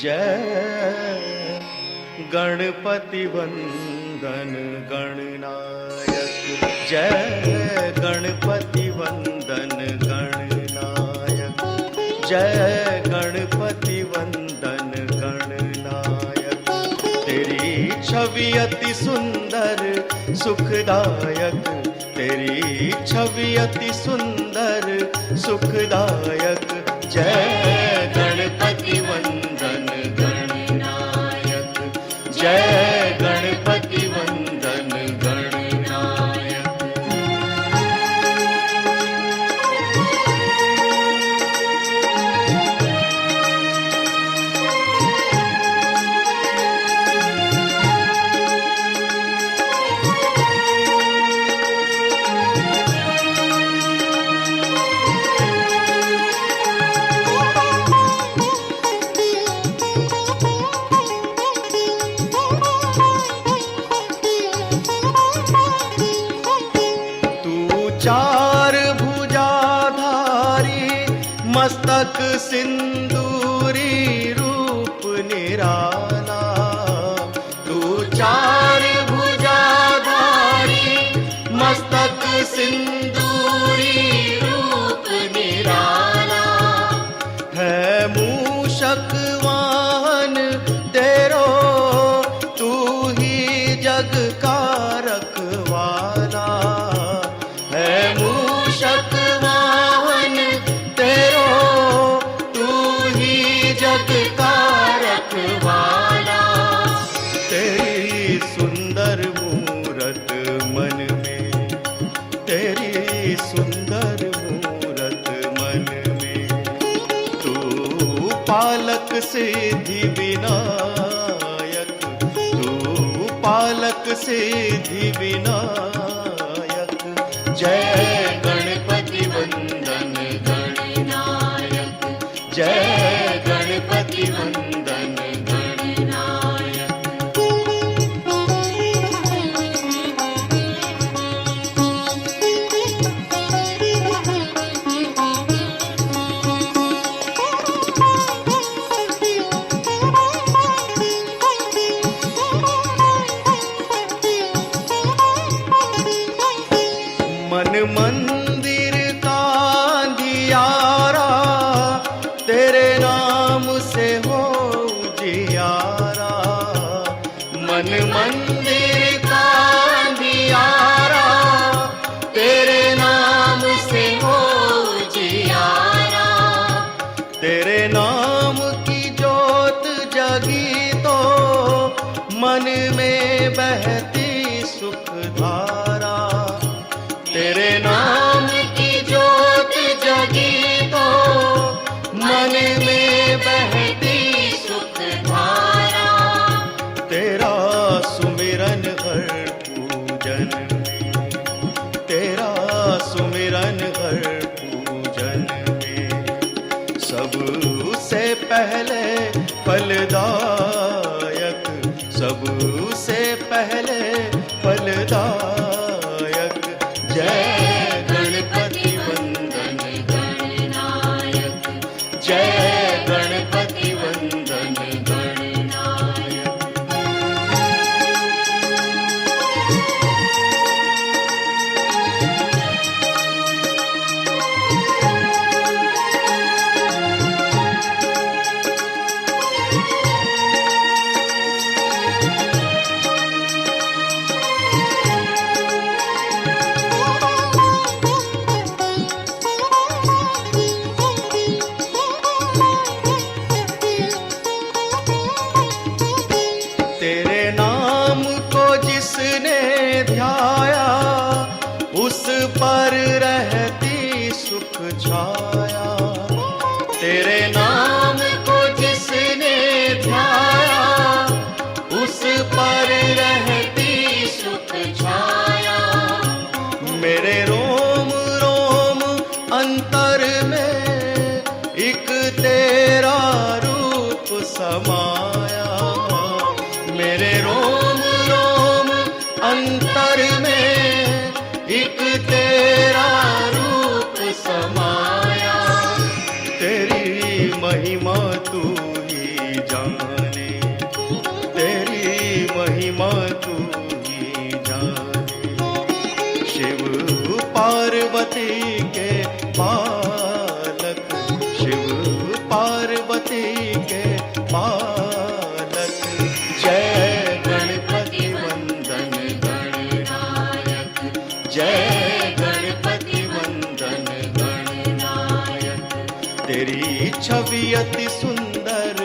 जय गणपति वंदन गणनायक, जय गणपति वंदन गणनायक, जय गणपति वंदन गणनायक। तेरी छवि अति सुंदर सुखदायक, तेरी छवि अति सुंदर सुखदायक। जय गणपति वंदन गणनायक, जय गणपति वंदन गणनायक। चार भुजाधारी मस्तक सिंदूरी रूप निराला, तू चार भुजाधारी मस्तक सिंदूरी रूप निराला। है मूषक वाहन तेरो, तू ही जग का रखवाला। मूषक वाहन तेरो, तू ही जग का रखवाला। तेरी सुंदर मूरत मन में, तेरी सुंदर मूरत मन में। तू पालक सिद्धि विनायक, तू पालक सिद्धि विनायक। जय गणपति वंदन गणनायक, जय गणपति वंदन गणनायक। मन मंदिर का अंधियारा, तेरे नाम से हो उजियारा। मन मंदिर का अंधियारा, तेरे नाम से हो उजियारा। तेरे नाम की जोत जगी तो मन में बहती सुख धारा। तेरे नाम की जोत जगी तो मन में बहती सुख धारा। तेरा सुमिरन हर पूजन में, तेरा सुमिरन हर पूजन में। सबसे पहले फलदायक, सबसे पहले फलदायक। जय गणपति वंदन गणनायक, जय गणपति वंदन गणनायक। तेरे नाम को जिसने ध्याया, उस पर रहती सुख छाया। तेरे नाम को जिसने ध्याया, उस पर रहती सुख छाया। मेरे रोम रोम अंतर में एक तेरा रूप समाया। मेरे रोम रोम अंतर में एक तेरा रूप समाया। तेरी महिमा तू ही जान, महिमा तू ही जाने। शिव पार्वती के बालक, शिव पार्वती के बालक। जय गणपति वंदन गणनायक, जय गणपति वंदन गणनायक। तेरी छवि अति सुंदर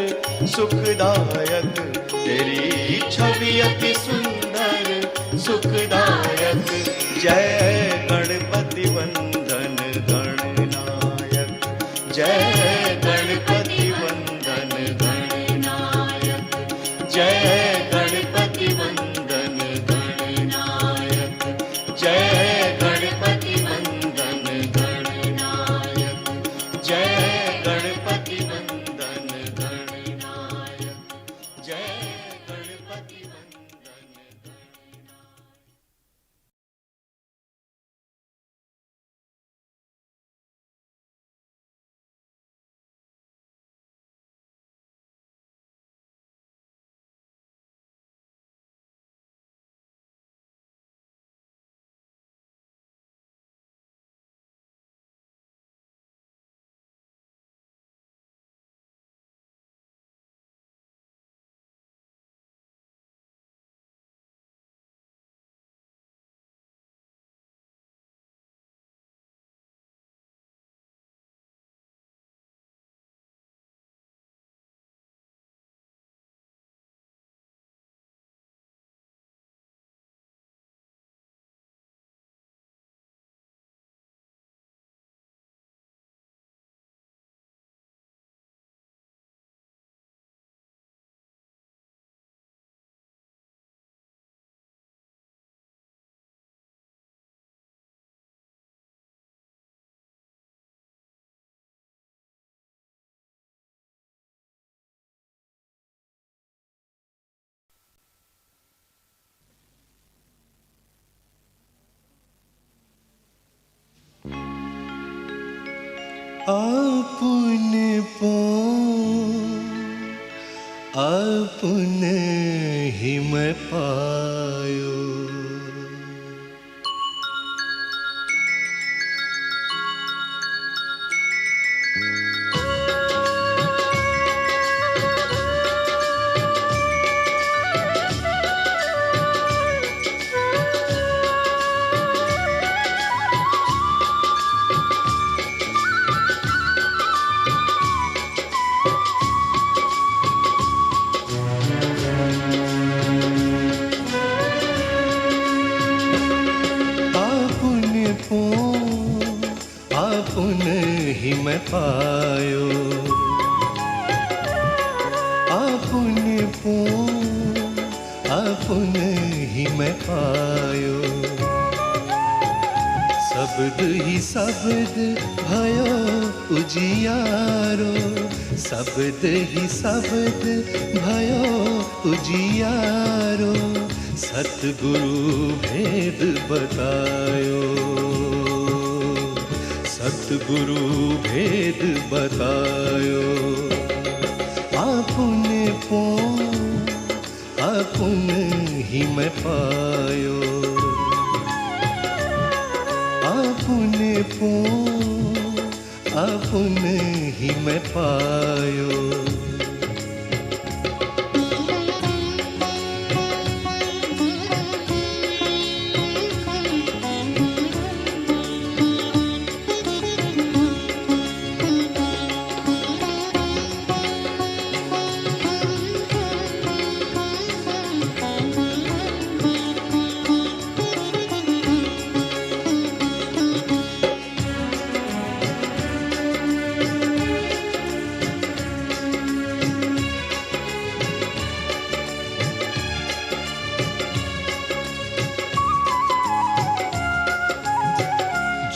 सुखदायक, तेरी छवि अति सुंदर सुखदायक। जय गणपति वंदन गणनायक, जय गणपति वंदन गणनायक, जय गणपति वंदन गणनायक, जय गणपति वंदन गणनायक, जय गणपति वंदन गणनायक, जय गणपति वंदन गणनायक। आपने आपने ही मैं पायो। आपने ही मैं पायो, आपने ही मैं पायो। शब्द ही शब्द भयो उजियारो, शब्द ही शब्द भयो उजियारो। सतगुरु भेद बतायो, सतगुरु भेद बतायो। आपने ही मैं पायो, आपने ही मैं पायो।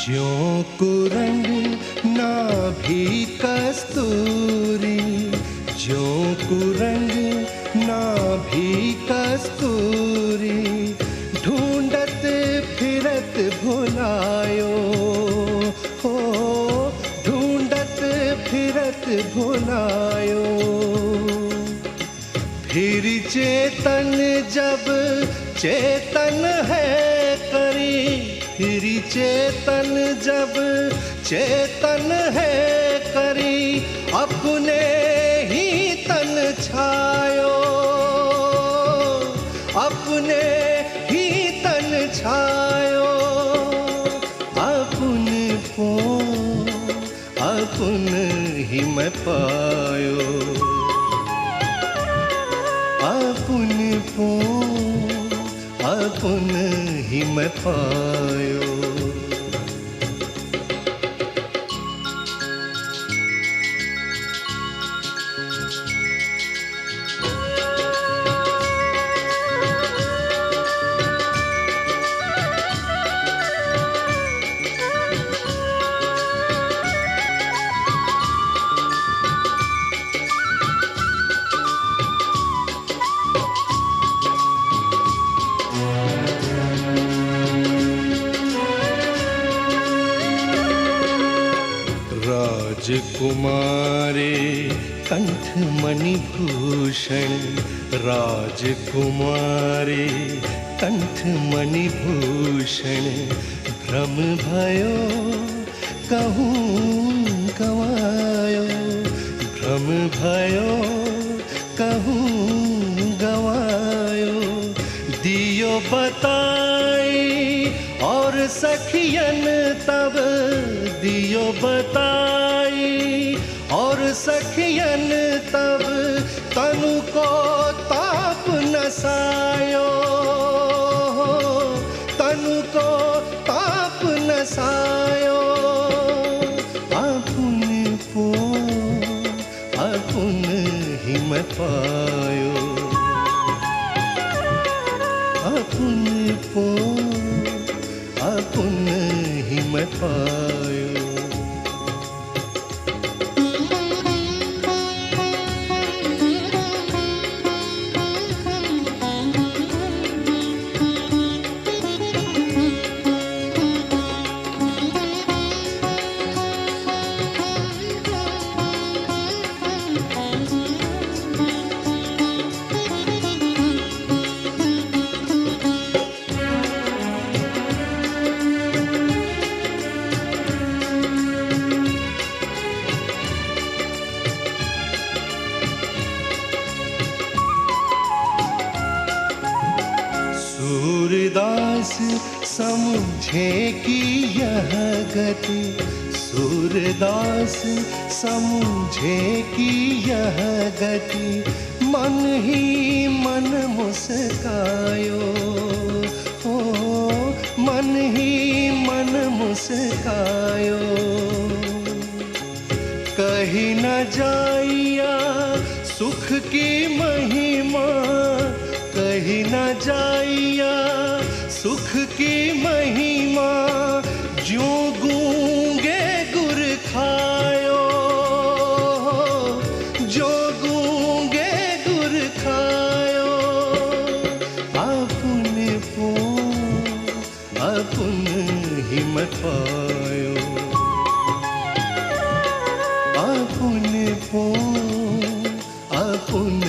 ज्यों कुरंग नाभि कस्तूरी, ज्यों कुरंग नाभि कस्तूरी। ढूंढत फिरत भुलायो हो, ढूंढत फिरत भुलायो। फिर चेतन जब चेतन है करी, फिर चेतन जब चेतन है करी, अपने ही तन छायो, अपने ही तन छायो, अपन को अपन ही मैं पायो, अपन को अपन ही मैं पायो। राजकुमारे कंठ मणिभूषण, राजकुमारे कंठ मणिभूषण, भ्रम भयो कहूँ गवायो, भ्रम भयो कहूँ गवायो, दियो बताई और सखियन तब दियो बताई और सखियन तब, तनु को ताप नसायो, तनु को ताप नसायो, अपन को अपन ही मैं पायो, अपन को अपन ही मैं पायो। सूरदास समझे कि यह गति, सूरदास समझे कि यह गति, मन ही मन मुस्कायो, ओ मन ही मन मुस्कायो, कहीं न जाइया सुख की महिमा, कहीं न जाइया सुख की महिमा, ज्यों गूंगे गुर खायो, जो गूंगे गुर खायो, अपन को अपन ही मैं पायो, अपन को अपन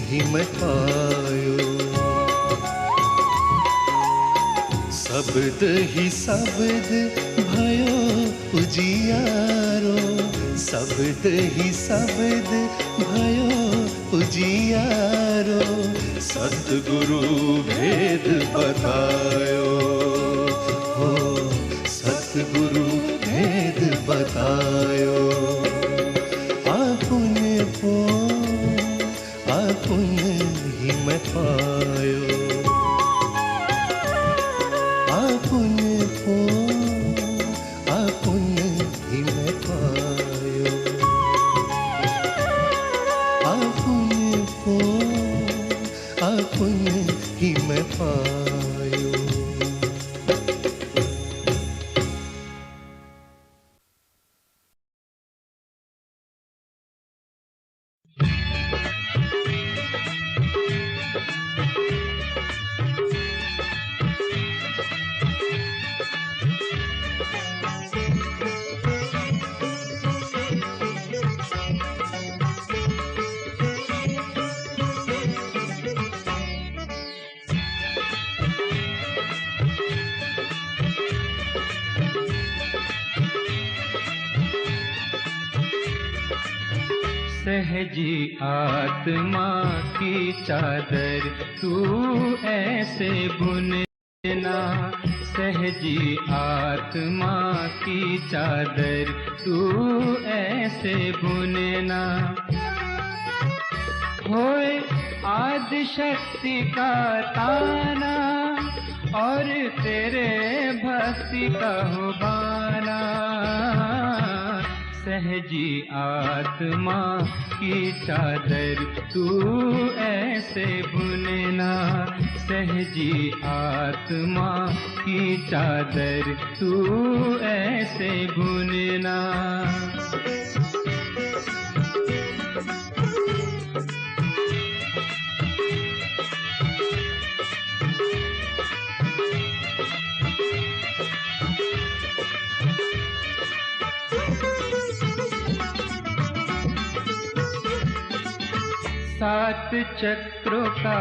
ही मैं पायो। शब्द ही शब्द भयो उजियारो, शब्द ही शब्द भयो उजियारो, सतगुरु भेद बतायो, हो सतगुरु भेद बतायो, अपन को अपन ही मैं पायो, अपन को अपन ही मैं पायो, अपन को अपन ही मैं पायो। सहजी आत्मा की चादर तू ऐसे बुनना, सहजी आत्मा की चादर तू ऐसे बुनना। होए आदि शक्ति का ताना और तेरे भक्ति का हो बाना, सहजी आत्मा की चादर तू ऐसे बुनना, सहजी आत्मा की चादर तू ऐसे बुनना। सात चक्रों का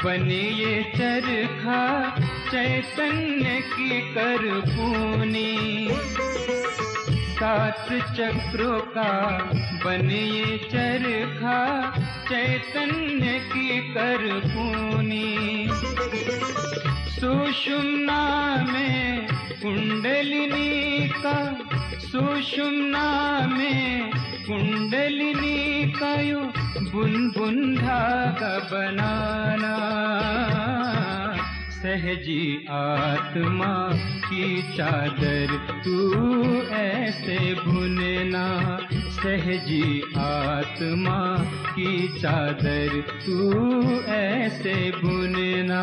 बने ये चरखा चैतन्य की कर पूनी, सात चक्रों का बने ये चरखा चैतन्य की कर पूनी। सुषुम्ना में कुंडलिनी का, सुषुम्ना में कुंडलिनी का यो बुन बुन धागा बनाना, सहजी आत्मा की चादर तू ऐसे बुनना, सहजी आत्मा की चादर तू ऐसे बुनना।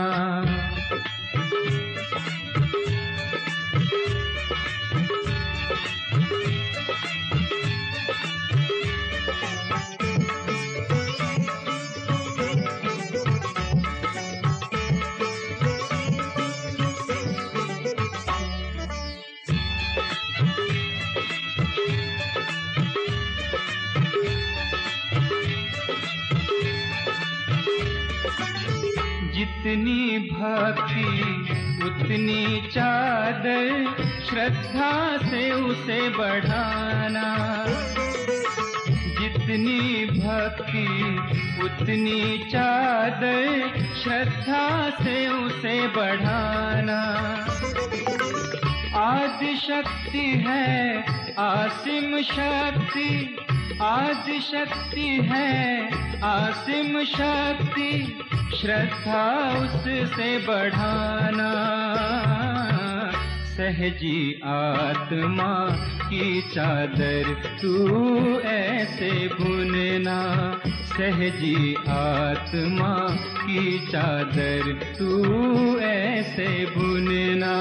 जितनी भक्ति उतनी चादर श्रद्धा से उसे बढ़ाना, जितनी भक्ति उतनी चादर श्रद्धा से उसे बढ़ाना। आदि शक्ति है आसिम शक्ति, आदि शक्ति है आसिम शक्ति, श्रद्धा उससे बढ़ाना, सहजी आत्मा की चादर तू ऐसे बुनना, सहजी आत्मा की चादर तू ऐसे बुनना।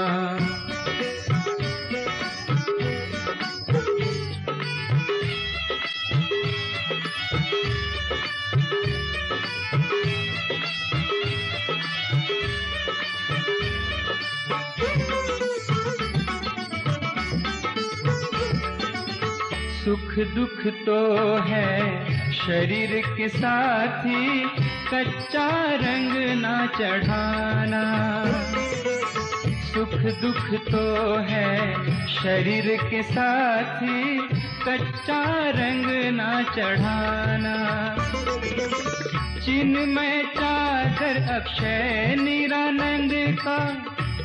सुख दुख तो है शरीर के साथी, कच्चा रंग ना चढ़ाना। सुख दुख तो है शरीर के साथी, कच्चा रंग ना चढ़ाना। चिन्मय चादर अक्षय निरानंद का,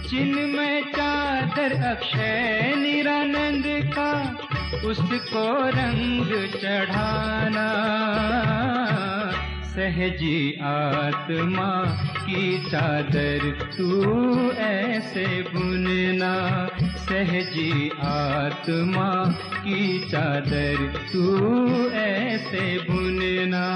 चिन्मय चादर अक्षय निरानंद का, उसको रंग चढ़ाना, सहजी आत्मा की चादर तू ऐसे बुनना, सहजी आत्मा की चादर तू ऐसे बुनना।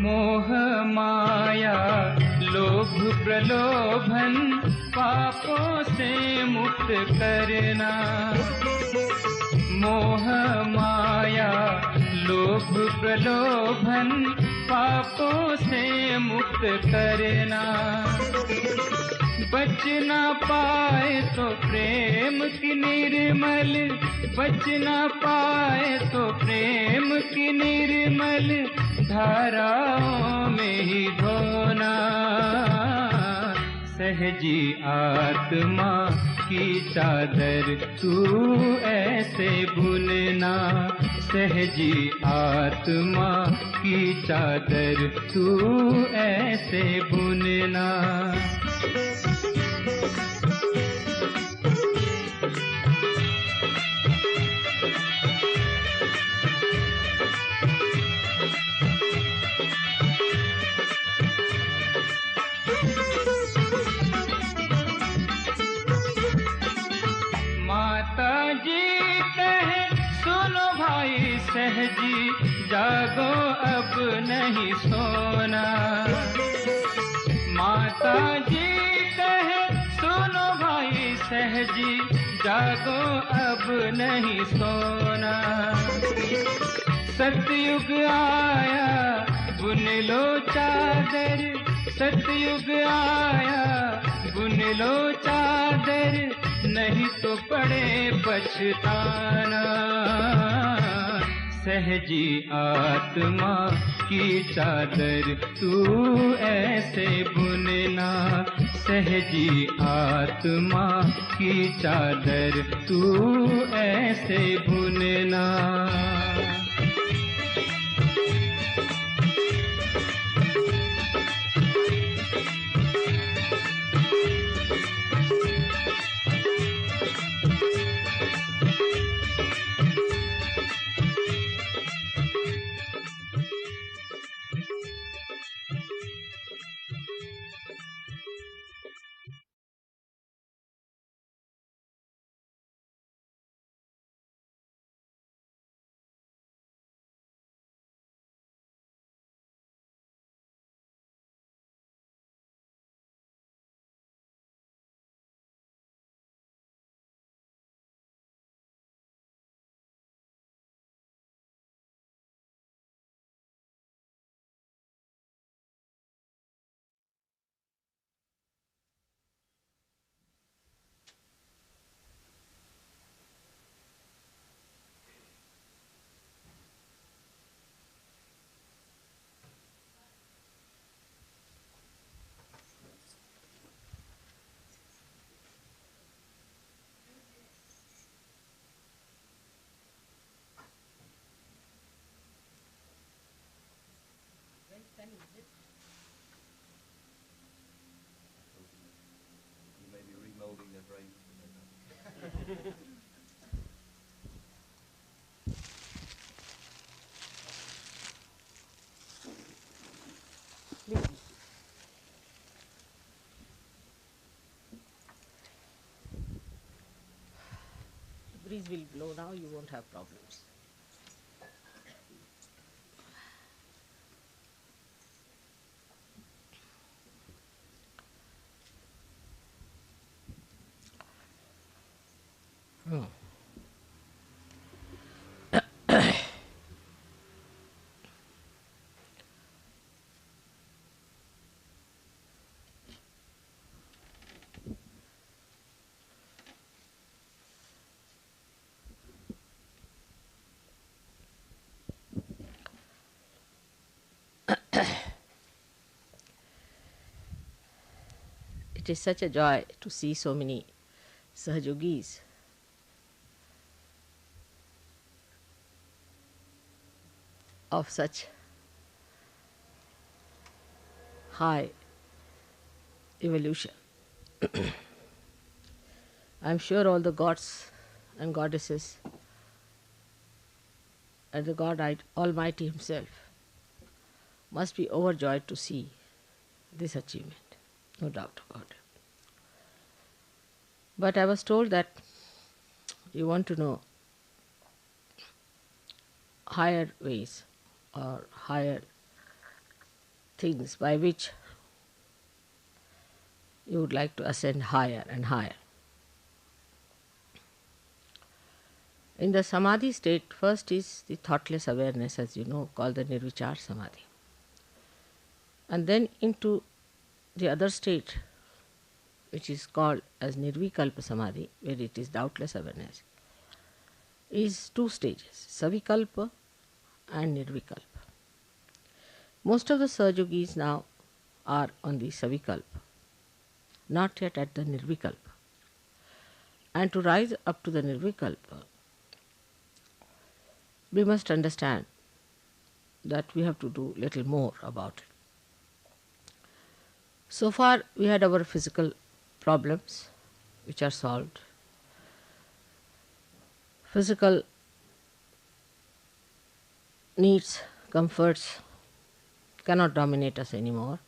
मोह माया लोभ प्रलोभन पापों से मुक्त करना। मोह माया लोभ प्रलोभन पापों से मुक्त करना। बच ना पाए तो प्रेम की निर्मल, बच ना पाए तो प्रेम की निर्मल धाराओं में ही धोना। सहजी आत्मा की चादर तू ऐसे बुनना, सहजी आत्मा की चादर तू ऐसे बुनना। सहजी जागो अब नहीं सोना। माता जी कहे सुनो भाई सहजी जागो अब नहीं सोना। सतयुग आया बुन लो चादर, सतयुग आया बुन लो चादर, नहीं तो पड़े पछताना। सहजी आत्मा की चादर तू ऐसे बुनना, सहजी आत्मा की चादर तू ऐसे बुनना। You may be remolding their brains. The breeze will blow now, you won't have problems. It is such a joy to see so many Sahajogis. Of such high evolution. I am sure all the gods and goddesses and the God Almighty Himself must be overjoyed to see this achievement, no doubt about it. But I was told that you want to know higher ways or higher things by which you would like to ascend higher and higher. In the Samadhi state, first is the thoughtless awareness, as you know, called the Nirvichar Samadhi. and then into the other state, which is called as Nirvikalpa Samadhi, where it is doubtless awareness, is two stages, Savikalpa and Nirvikalpa. Most of the Sahaja Yogis now are on the Savikalpa, not yet at the Nirvikalpa. And to rise up to the Nirvikalpa, we must understand that we have to do little more about it. So far we had our physical problems which are solved. Physical needs, comforts cannot dominate us anymore.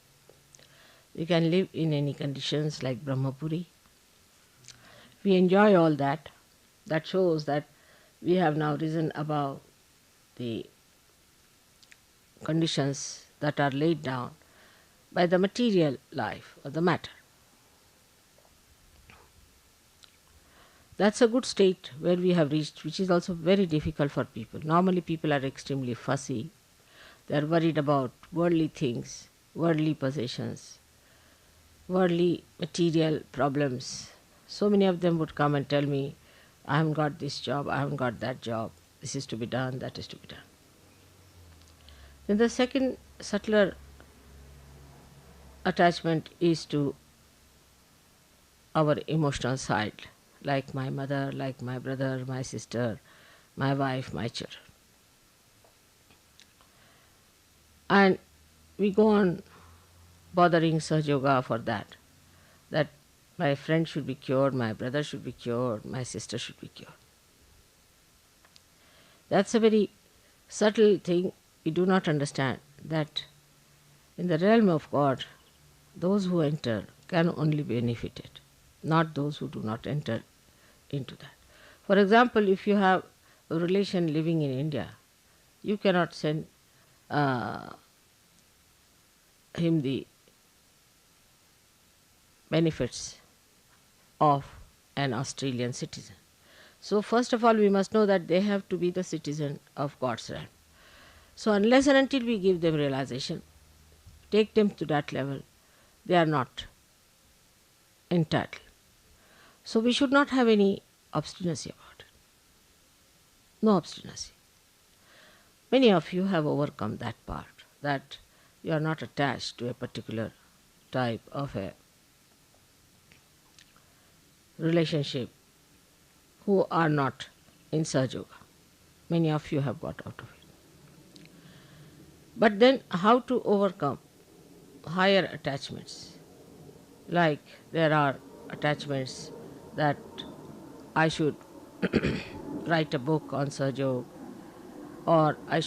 We can live in any conditions like Brahmapuri. We enjoy all that. That shows that we have now risen above the conditions that are laid down by the material life or the matter. That's a good state where we have reached, which is also very difficult for people. Normally people are extremely fussy. They are worried about worldly things, worldly possessions, worldly material problems. So many of them would come and tell me, I haven't got this job, I haven't got that job, this is to be done, that is to be done. Then the second subtler attachment is to our emotional side, like my mother, like my brother, my sister, my wife, my children. And we go on bothering Sahaja Yoga for that my friend should be cured, my brother should be cured, my sister should be cured. That's a very subtle thing. We do not understand that in the realm of God, those who enter can only be benefited, not those who do not enter into that. For example, if you have a relation living in India, you cannot send him the benefits of an Australian citizen. So first of all we must know that they have to be the citizen of God's realm. So unless and until we give them realization, take them to that level, they are not entitled. So we should not have any obstinacy about it. No obstinacy. Many of you have overcome that part, that you are not attached to a particular type of a relationship who are not in Sahaja Yoga. Many of you have got out of it. But then how to overcome higher attachments? Like there are attachments that I should write a book on Sahaja Yoga, or I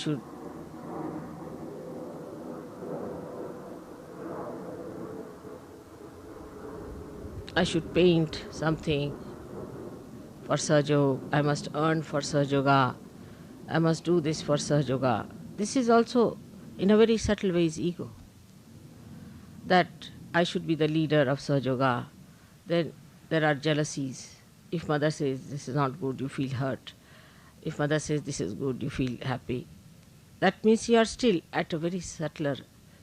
should paint something for Sahaja Yoga, I must earn for Sahaja Yoga, I must do this for Sahaja Yoga. This is also in a very subtle way is ego. That I should be the leader of Sahaja Yoga. Then there are jealousies. If mother says this is not good, you feel hurt. If mother says this is good, you feel happy. That means you are still at a very subtler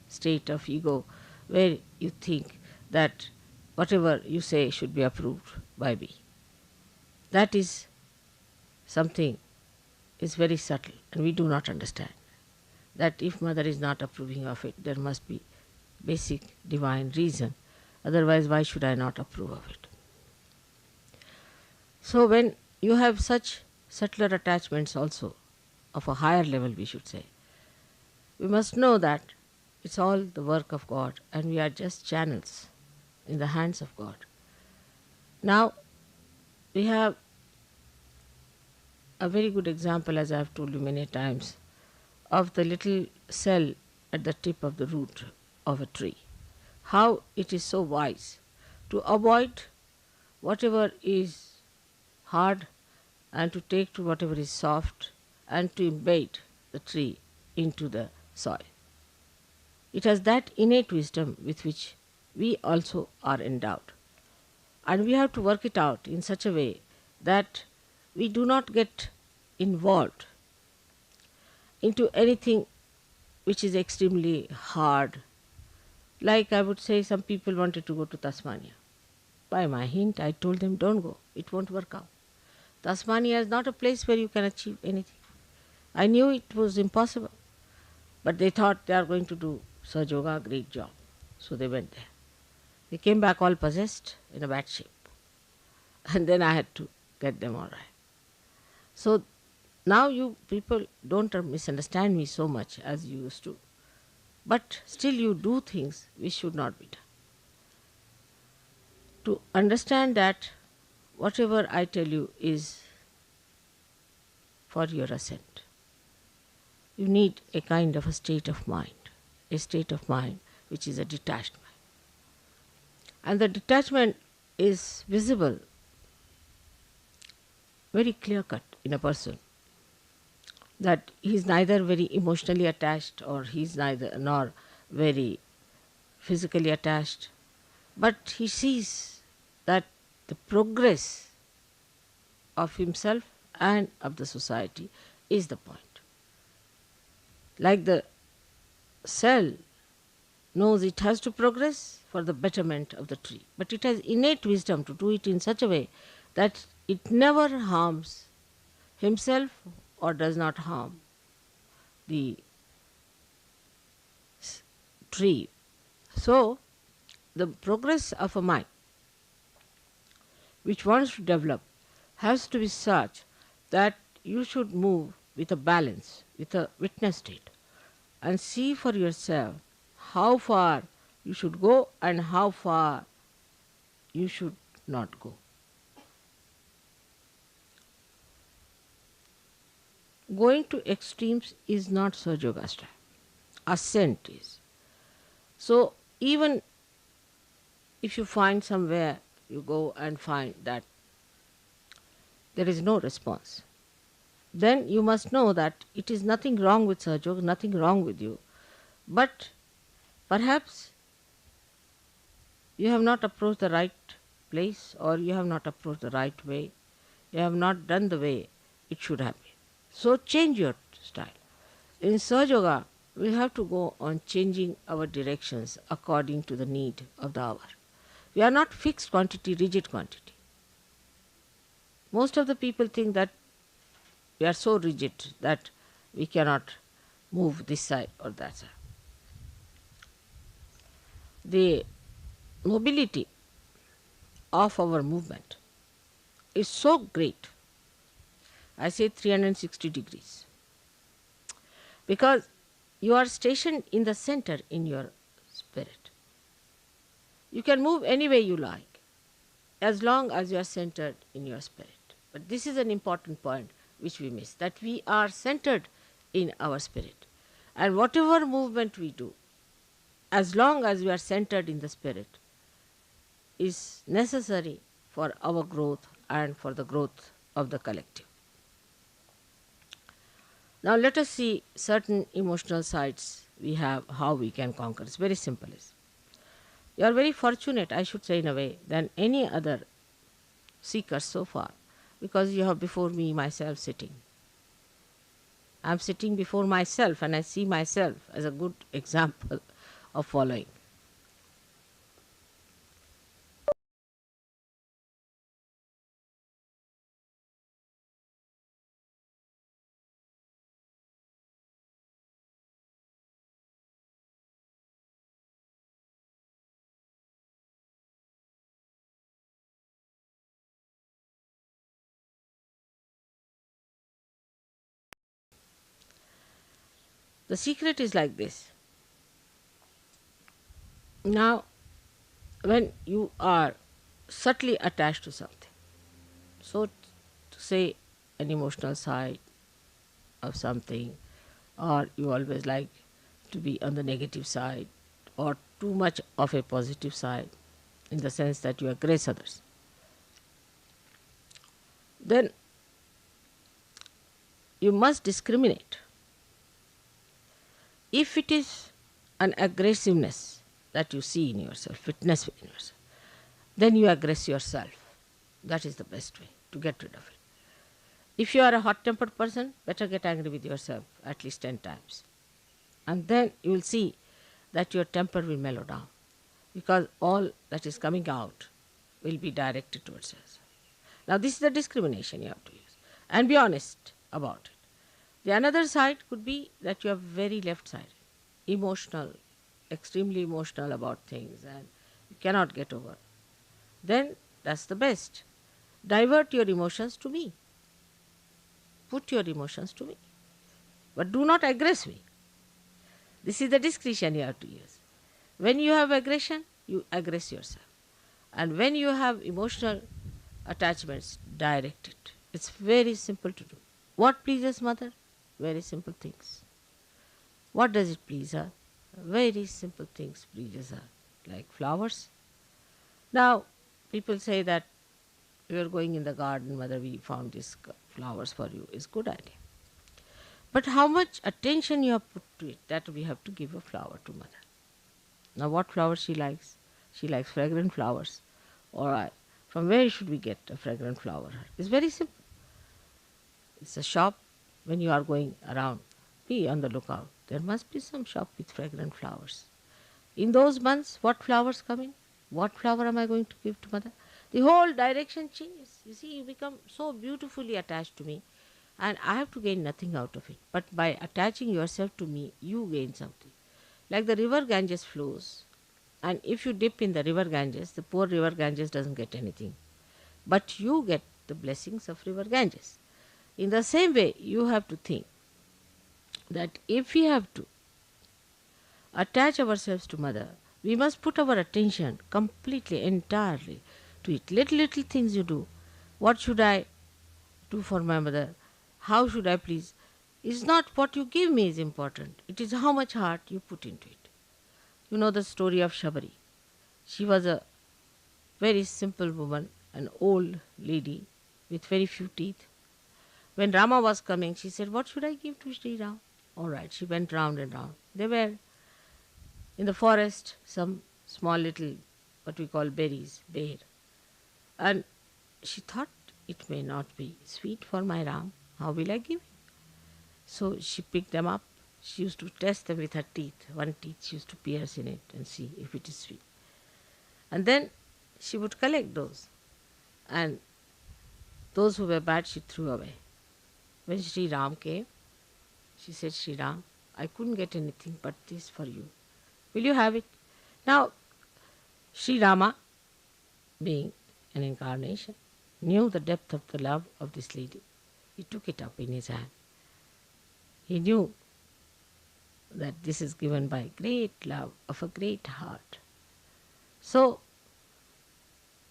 state of ego where you think that whatever you say should be approved by me. That is something is very subtle and we do not understand. That if mother is not approving of it, there must be basic divine reason. Otherwise, why should I not approve of it? So when you have such subtler attachments also, of a higher level we should say, we must know that it's all the work of God and we are just channels in the hands of God. Now, we have a very good example, as I have told you many times, of the little cell at the tip of the root of a tree. How it is so wise to avoid whatever is hard and to take to whatever is soft and to embed the tree into the soil. It has that innate wisdom with which we also are endowed. And we have to work it out in such a way that we do not get involved into anything which is extremely hard Like I would say, some people wanted to go to Tasmania. By my hint, I told them, don't go, it won't work out. Tasmania is not a place where you can achieve anything. I knew it was impossible, but they thought they are going to do Sahaja Yoga, great job. So they went there. They came back all possessed, in a bad shape. And then I had to get them all right. So now you people don't misunderstand me so much as you used to. But still you do things which should not be done. To understand that whatever I tell you is for your ascent, you need a kind of a state of mind which is a detached mind. And the detachment is visible, very clear cut in a person, that he is neither very emotionally attached or he is neither nor very physically attached, but he sees that the progress of himself and of the society is the point. Like the cell knows it has to progress for the betterment of the tree, but it has innate wisdom to do it in such a way that it never harms himself or does not harm the tree. So, the progress of a mind which wants to develop has to be such that you should move with a balance, with a witness state, and see for yourself how far you should go and how far you should not go. Going to extremes is not Sahaja Yoga style. Ascent is. So even if you find somewhere, you go and find that there is no response, then you must know that it is nothing wrong with Sahaja Yoga, nothing wrong with you, but perhaps you have not approached the right place, or you have not approached the right way, you have not done the way it should have been. So change your style. In Sahaja Yoga, we have to go on changing our directions according to the need of the hour. We are not fixed quantity, rigid quantity. Most of the people think that we are so rigid that we cannot move this side or that side. The mobility of our movement is so great, I say 360 degrees, because you are stationed in the center in your spirit. You can move any way you like as long as you are centered in your spirit. But this is an important point which we miss, that we are centered in our spirit. And whatever movement we do, as long as we are centered in the spirit, is necessary for our growth and for the growth of the collective. Now let us see certain emotional sides we have, how we can conquer. It's very simple. You are very fortunate, I should say in a way, than any other seeker so far, because you have before me myself sitting. I am sitting before myself and I see myself as a good example of following. The secret is like this. Now, when you are subtly attached to something, so to say an emotional side of something, or you always like to be on the negative side, or too much of a positive side, in the sense that you aggress others, then you must discriminate. If it is an aggressiveness that you see in yourself, witness in yourself, then you aggress yourself. That is the best way to get rid of it. If you are a hot-tempered person, better get angry with yourself at least 10 times. And then you will see that your temper will mellow down. because all that is coming out will be directed towards us. Now this is the discrimination you have to use, and be honest about it. The another side could be that you are very left-sided, emotional, extremely emotional about things, and you cannot get over. Then that's the best. Divert your emotions to me. Put your emotions to me. But do not aggress me. This is the discretion you have to use. When you have aggression, you aggress yourself. And when you have emotional attachments, direct it. It's very simple to do. What pleases mother? Very simple things. What does it please her? Very simple things pleases her, like flowers. Now, people say that we are going in the garden, mother, we found these flowers for you. It's a good idea. But how much attention you have put to it, that we have to give a flower to mother. Now what flowers she likes? She likes fragrant flowers. Alright, from where should we get a fragrant flower? It's very simple. It's a shop. When you are going around, be on the lookout. There must be some shop with fragrant flowers. In those months, what flowers come in? What flower am I going to give to mother? The whole direction changes. You see, you become so beautifully attached to me, and I have to gain nothing out of it. But by attaching yourself to me, you gain something. Like the river Ganges flows, and if you dip in the river Ganges, the poor river Ganges doesn't get anything. But you get the blessings of river Ganges. In the same way, you have to think that if we have to attach ourselves to mother, we must put our attention completely, entirely to it. Little things you do. What should I do for my mother? How should I please? It's not what you give me is important. It is how much heart you put into it. You know the story of Shabari. She was a very simple woman, an old lady with very few teeth. When Rama was coming, she said, what should I give to Sri Ram? All right, she went round and round. There were in the forest some small little, what we call berries, bear. And she thought, it may not be sweet for my Ram. How will I give it? So she picked them up. She used to test them with her teeth. One teeth she used to pierce in it and see if it is sweet. And then she would collect those. And those who were bad she threw away. When Sri Ram came, she said, Sri Ram, I couldn't get anything but this for you. Will you have it? Now, Sri Rama, being an incarnation, knew the depth of the love of this lady. He took it up in his hand. He knew that this is given by great love of a great heart. So,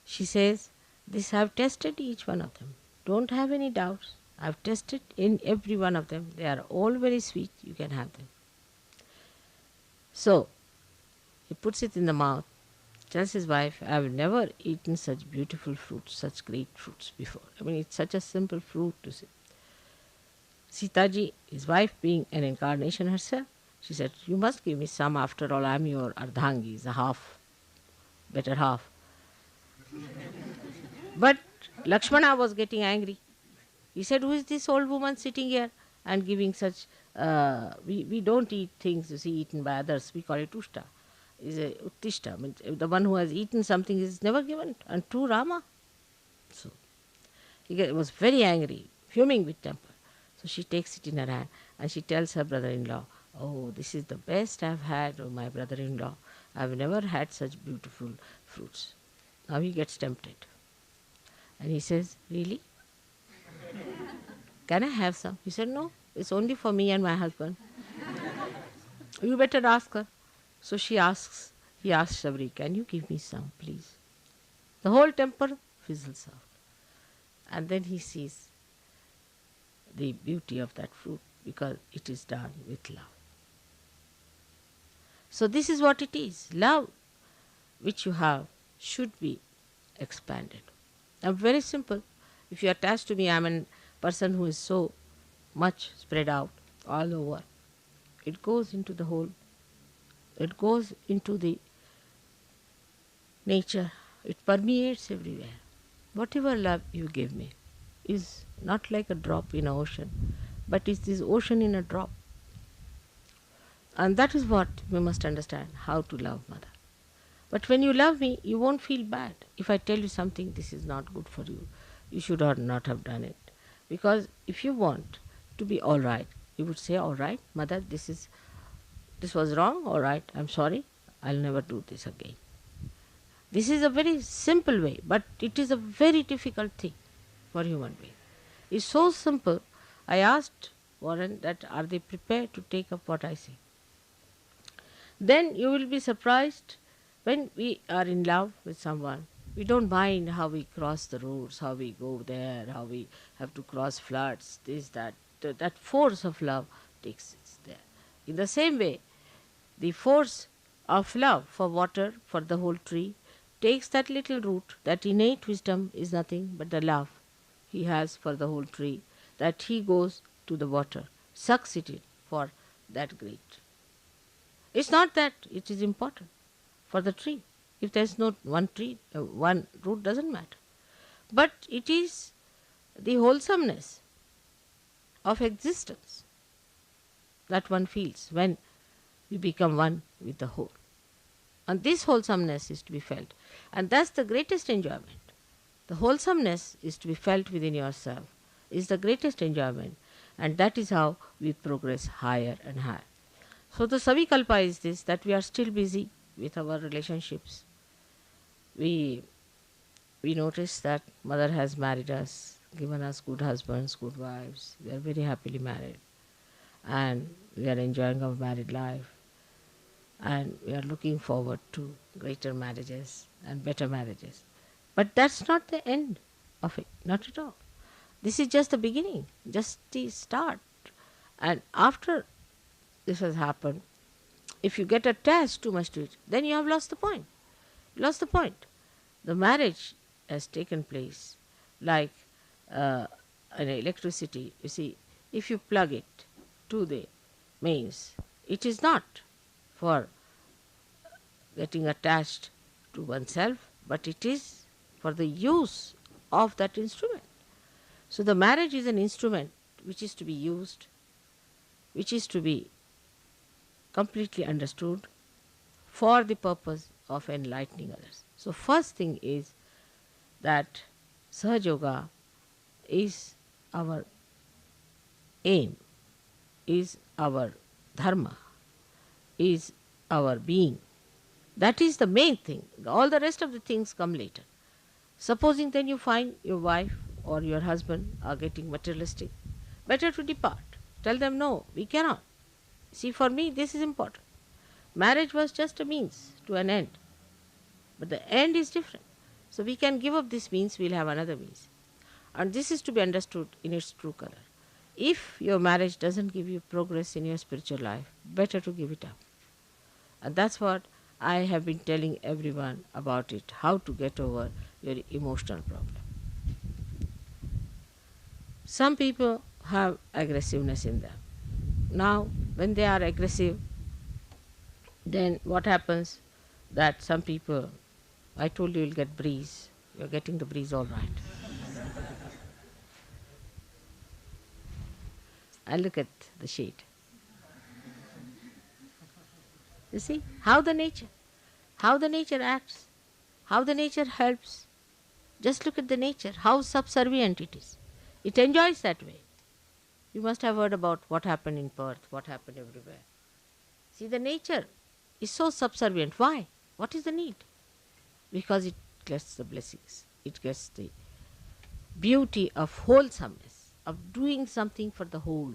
she says, this I have tested each one of them. Don't have any doubts. I have tested in every one of them. They are all very sweet. You can have them. So, he puts it in the mouth, tells his wife, I have never eaten such beautiful fruits, such great fruits before. I mean, it's such a simple fruit to see. Sitaji, his wife being an incarnation herself, she said, you must give me some, after all I am your Ardhangi, the half, better half. But Lakshmana was getting angry. He said, who is this old woman sitting here and giving such, we don't eat things, you see, eaten by others, we call it ushta. Is a uttishta, means the one who has eaten something is never given unto Rama. So he was very angry, fuming with temper. So she takes it in her hand and she tells her brother-in-law, oh, this is the best I've had, oh my brother-in-law. I've never had such beautiful fruits. Now he gets tempted. And he says, really? Can I have some? He said, no, it's only for me and my husband. You better ask her. So he asks Shabari, can you give me some, please? The whole temper fizzles out. And then he sees the beauty of that fruit because it is done with love. So this is what it is. Love which you have should be expanded. Now very simple. If you are attached to me, I am a person who is so much spread out all over. It goes into the whole, it goes into the nature. It permeates everywhere. Whatever love you give me is not like a drop in an ocean, but is this ocean in a drop. And that is what we must understand, how to love Mother. But when you love me, you won't feel bad. If I tell you something, this is not good for you, you should or not have done it. Because if you want to be all right, you would say, all right, mother, this was wrong, all right, I'm sorry, I'll never do this again. This is a very simple way, but it is a very difficult thing for human being. It's so simple. I asked Warren that are they prepared to take up what I say. Then you will be surprised when we are in love with someone. We don't mind how we cross the roads, how we go there, how we have to cross floods, this, that. That force of love takes us there. In the same way, the force of love for water, for the whole tree, takes that little root. That innate wisdom is nothing but the love he has for the whole tree, that he goes to the water, sucks it in for that great. It's not that it is important for the tree. If there is no one tree, one root doesn't matter. But it is the wholesomeness of existence that one feels when you become one with the whole. And this wholesomeness is to be felt. And that's the greatest enjoyment. The wholesomeness is to be felt within yourself, is the greatest enjoyment. And that is how we progress higher and higher. So the Savikalpa is this, that we are still busy with our relationships. We notice that mother has married us, given us good husbands, good wives. We are very happily married. And we are enjoying our married life. And we are looking forward to greater marriages and better marriages. But that's not the end of it, not at all. This is just the beginning, just the start. And after this has happened, if you get attached too much to it, then you have lost the point. Lost the point. The marriage has taken place like an electricity. You see, if you plug it to the mains, it is not for getting attached to oneself, but it is for the use of that instrument. So the marriage is an instrument which is to be used, which is to be completely understood for the purpose of enlightening others. So first thing is that Sahaja Yoga is our aim, is our dharma, is our being. That is the main thing. All the rest of the things come later. Supposing then you find your wife or your husband are getting materialistic, better to depart. Tell them, no, we cannot. See, for me this is important. Marriage was just a means to an end. But the end is different. So we can give up this means, we'll have another means. And this is to be understood in its true color. If your marriage doesn't give you progress in your spiritual life, better to give it up. And that's what I have been telling everyone about it, how to get over your emotional problem. Some people have aggressiveness in them. Now, when they are aggressive, then what happens? That some people, I told you you'll get breeze. You're getting the breeze all right. And look at the shade. You see how the nature acts, how the nature helps. Just look at the nature, how subservient it is. It enjoys that way. You must have heard about what happened in Perth, what happened everywhere. See, the nature is so subservient. Why? What is the need? Because it gets the blessings. It gets the beauty of wholesomeness, of doing something for the whole.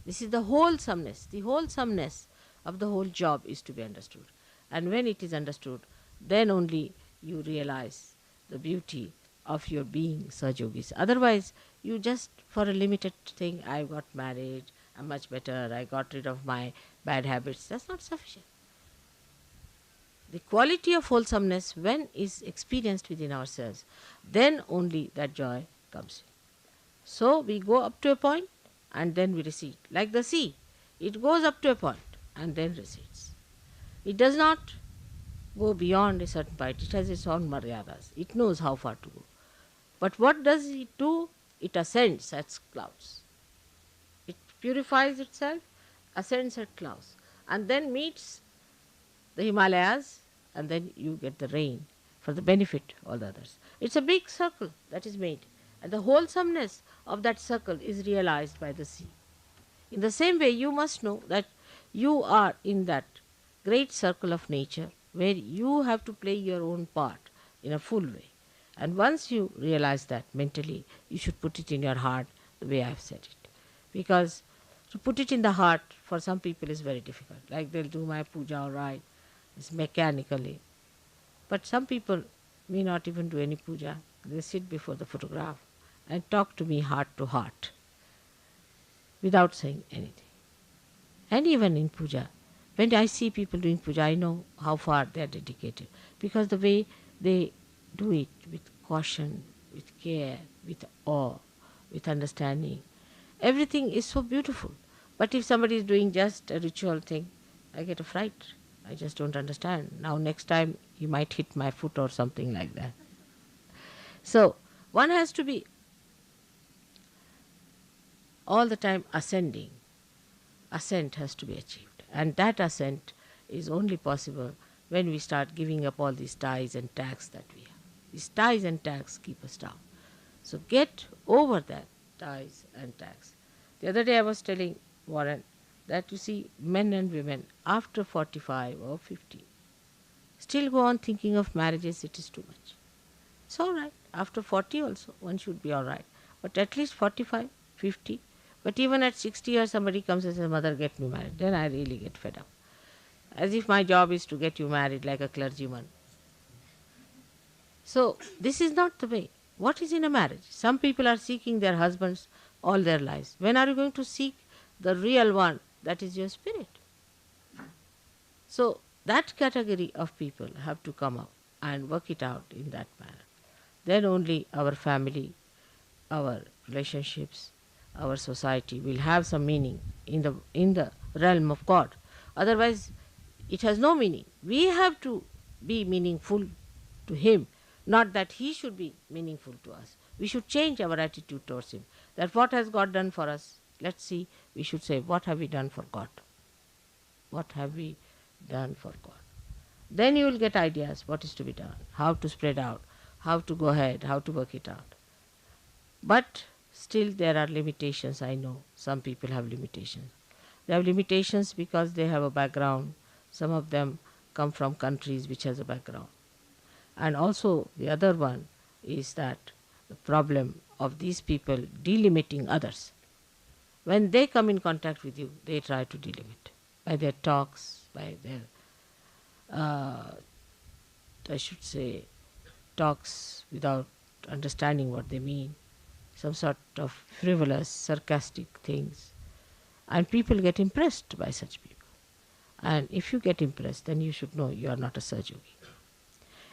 This is the wholesomeness. The wholesomeness of the whole job is to be understood. And when it is understood, then only you realize the beauty of your being, Sahajogis. Otherwise, you just, for a limited thing, I got married, I'm much better, I got rid of my bad habits. That's not sufficient. The quality of wholesomeness, when is experienced within ourselves, then only that joy comes in. So we go up to a point and then we recede. Like the sea, it goes up to a point and then recedes. It does not go beyond a certain point. It has its own maryadas. It knows how far to go. But what does it do? It ascends at clouds. It purifies itself, ascends at clouds, and then meets the Himalayas and then you get the rain for the benefit of all the others. It's a big circle that is made, and the wholesomeness of that circle is realized by the sea. In the same way, you must know that you are in that great circle of nature where you have to play your own part in a full way. And once you realize that mentally, you should put it in your heart the way I have said it. Because to put it in the heart for some people is very difficult. Like they'll do my puja all right, it's mechanically. But some people may not even do any puja. They sit before the photograph and talk to me heart to heart without saying anything. And even in puja, when I see people doing puja, I know how far they are dedicated, because the way they do it with caution, with care, with awe, with understanding, everything is so beautiful. But if somebody is doing just a ritual thing, I get a fright. I just don't understand. Now next time he might hit my foot or something like that. So one has to be all the time ascending. Ascent has to be achieved. And that ascent is only possible when we start giving up all these ties and tags that we have. These ties and tags keep us down. So get over that ties and tags. The other day I was telling Warren that you see men and women after 45 or 50 still go on thinking of marriages. It is too much. It's all right. After 40 also one should be all right. But at least 45, 50. But even at 60 years somebody comes and says, "Mother, get me married." Then I really get fed up. As if my job is to get you married like a clergyman. So this is not the way. What is in a marriage? Some people are seeking their husbands all their lives. When are you going to seek the real one? That is your spirit. So that category of people have to come up and work it out in that manner. Then only our family, our relationships, our society will have some meaning in the realm of God. Otherwise, it has no meaning. We have to be meaningful to Him, not that He should be meaningful to us. We should change our attitude towards Him. That what has God done for us? Let's see, we should say, what have we done for God? What have we done for God? Then you will get ideas what is to be done, how to spread out, how to go ahead, how to work it out. But still there are limitations, I know. Some people have limitations. They have limitations because they have a background. Some of them come from countries which has a background. And also the other one is that the problem of these people delimiting others. When they come in contact with you, they try to delimit by their talks, by their, I should say, talks without understanding what they mean, some sort of frivolous, sarcastic things. And people get impressed by such people. And if you get impressed, then you should know you are not a Sahaja-yogi.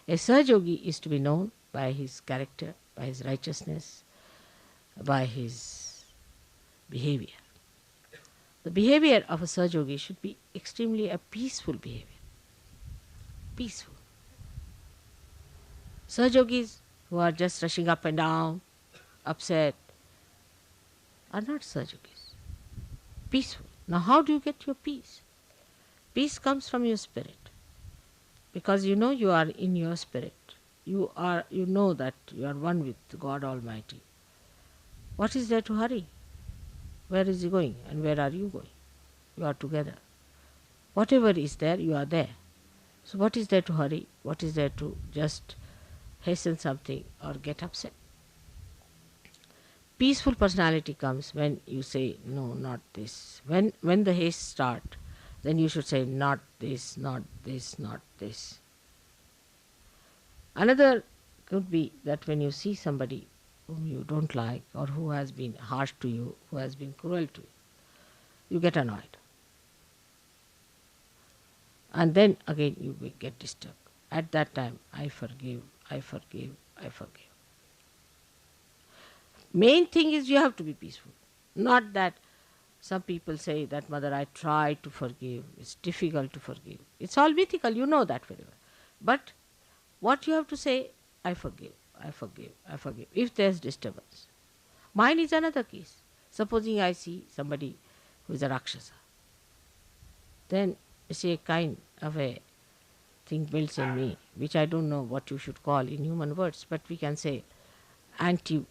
A Sahaja-yogi is to be known by his character, by his righteousness, by his behavior. The behavior of a Sahaja-yogi should be extremely a peaceful behavior. Peaceful. Sahaja-yogis who are just rushing up and down, upset, are not Sahaja-yogis. Peaceful. Now how do you get your peace? Peace comes from your spirit. Because you know you are in your spirit. You know that you are one with God Almighty. What is there to hurry? Where is He going and where are you going? You are together. Whatever is there, you are there. So what is there to hurry? What is there to just hasten something or get upset? Peaceful personality comes when you say, no, not this. When the haste starts, then you should say, not this, not this, not this. Another could be that when you see somebody whom you don't like or who has been harsh to you, who has been cruel to you, you get annoyed. And then again you will get disturbed. At that time, I forgive, I forgive, I forgive. Main thing is you have to be peaceful. Not that some people say that, "Mother, I try to forgive, it's difficult to forgive." It's all mythical, you know that very well. But what you have to say, I forgive, I forgive, I forgive, if there's disturbance. Mine is another case. Supposing I see somebody who is a Rakshasa, then it's a kind of a thing builds in me, which I don't know what you should call in human words, but we can say anti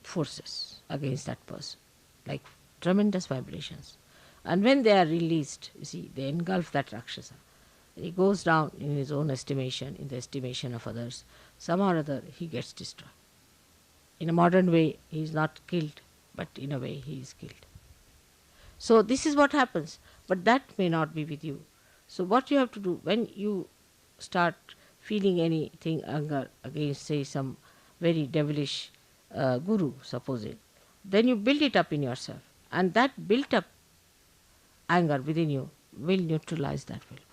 forces against that person, like tremendous vibrations. And when they are released, you see, they engulf that Rakshasa. He goes down in his own estimation, in the estimation of others. Somehow or other, he gets destroyed. In a modern way, he is not killed, but in a way, he is killed. So this is what happens, but that may not be with you. So what you have to do, when you start feeling anything, anger against, say, some very devilish guru, supposing, then you build it up in yourself, and that built up anger within you will neutralize that will.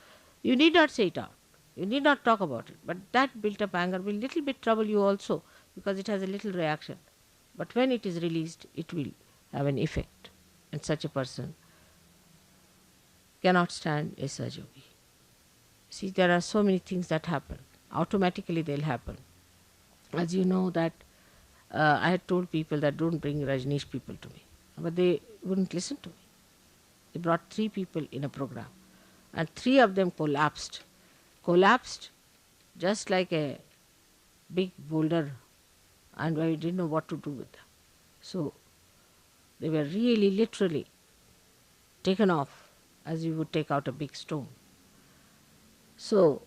You need not say it out, you need not talk about it, but that built up anger will little bit trouble you also, because it has a little reaction. But when it is released, it will have an effect, and such a person cannot stand a Sahaja Yogi. See, there are so many things that happen. Automatically they'll happen. As you know that I had told people that don't bring Rajneesh people to me, but they wouldn't listen to me. They brought 3 people in a program, and 3 of them collapsed just like a big boulder, and I didn't know what to do with them. So they were really literally taken off as you would take out a big stone. So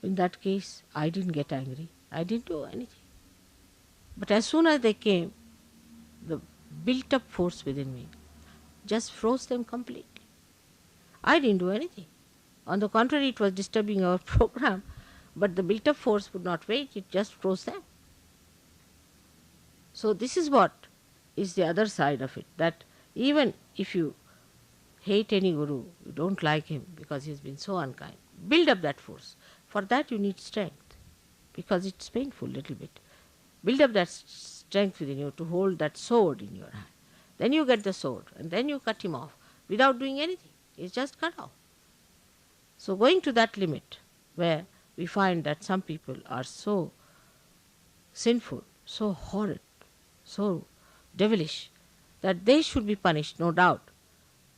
in that case, I didn't get angry. I didn't do anything. But as soon as they came, the built up force within me just froze them completely. I didn't do anything. On the contrary, it was disturbing our program, but the built up force would not wait, it just froze them. So this is what is the other side of it, that even if you hate any guru, you don't like him because he has been so unkind, build up that force. For that you need strength, because it's painful little bit. Build up that strength within you to hold that sword in your hand. Then you get the sword, and then you cut him off without doing anything. It's just cut off. So going to that limit where we find that some people are so sinful, so horrid, so devilish, that they should be punished, no doubt.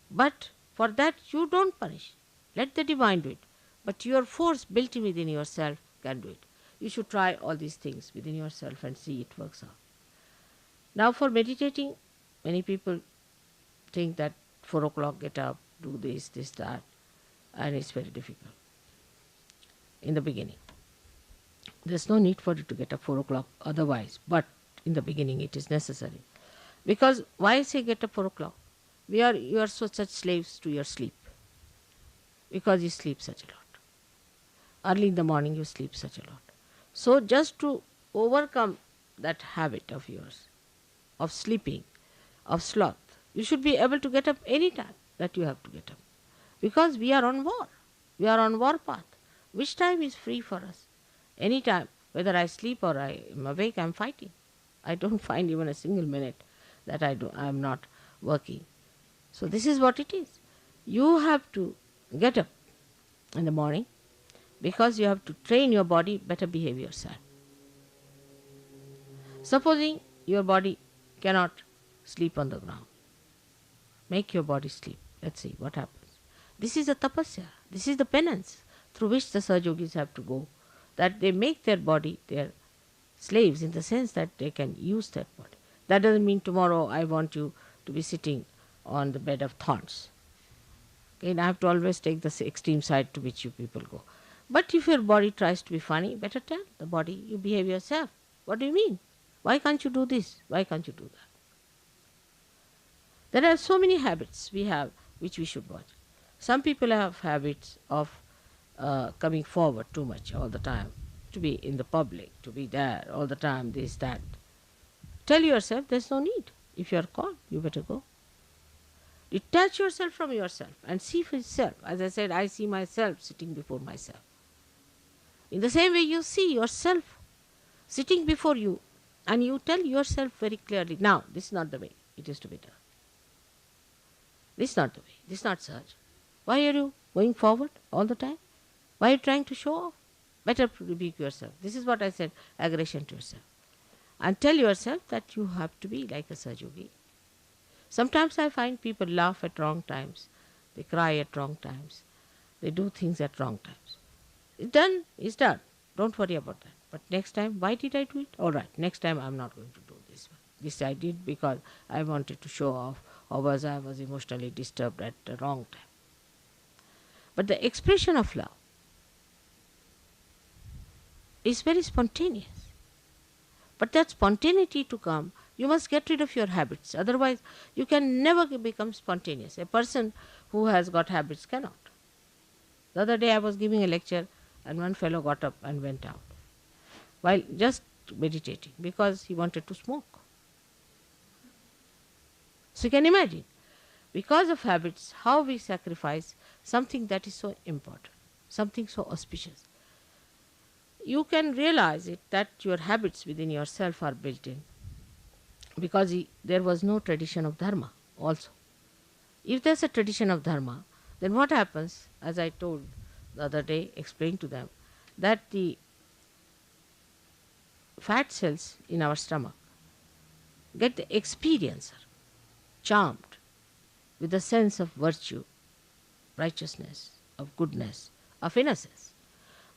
But for that you don't punish. Let the divine do it. But your force built within yourself can do it. You should try all these things within yourself and see it works out. Now for meditating, many people think that 4 o'clock get up, do this, that, and it's very difficult in the beginning. There's no need for you to get up 4 o'clock otherwise, but in the beginning it is necessary. Because why say get up 4 o'clock? You are such slaves to your sleep, because you sleep such a lot. Early in the morning you sleep such a lot. So just to overcome that habit of yours, of sleeping, of sloth, you should be able to get up any time that you have to get up. Because we are on war. We are on war path. Which time is free for us? Any time, whether I sleep or I am awake, I am fighting. I don't find even a single minute that I am not working. So this is what it is. You have to get up in the morning, because you have to train your body better behave yourself. Supposing your body cannot sleep on the ground, make your body sleep. Let's see what happens. This is a tapasya. This is the penance through which the Sahaja Yogis have to go, that they make their body their slaves, in the sense that they can use that body. That doesn't mean tomorrow I want you to be sitting on the bed of thorns. Again, I have to always take the extreme side to which you people go. But if your body tries to be funny, better tell the body, you behave yourself. What do you mean? Why can't you do this? Why can't you do that? There are so many habits we have which we should watch. Some people have habits of coming forward too much all the time, to be in the public, to be there all the time, this, that. Tell yourself there's no need. If you are called, you better go. Detach yourself from yourself and see for yourself. As I said, I see myself sitting before myself. In the same way, you see yourself sitting before you, and you tell yourself very clearly, now, this is not the way it is to be done. This is not the way. This is not Sahaj. Why are you going forward all the time? Why are you trying to show off? Better rebuke yourself. This is what I said, aggression to yourself. And tell yourself that you have to be like a Sahaja Yogi. Sometimes I find people laugh at wrong times. They cry at wrong times. They do things at wrong times. It's done, it's done. Don't worry about that. But next time, why did I do it? All right, next time I'm not going to do this one. This I did because I wanted to show off, or was I was emotionally disturbed at the wrong time. But the expression of love is very spontaneous. But that spontaneity to come, you must get rid of your habits. Otherwise, you can never become spontaneous. A person who has got habits cannot. The other day I was giving a lecture and one fellow got up and went out while just meditating because he wanted to smoke. So you can imagine, because of habits, how we sacrifice something that is so important, something so auspicious. You can realize it that your habits within yourself are built in because there was no tradition of dharma also. If there's a tradition of dharma, then what happens, as I told the other day, explained to them, that the fat cells in our stomach get the experiencer charmed with a sense of virtue, righteousness, of goodness, of innocence.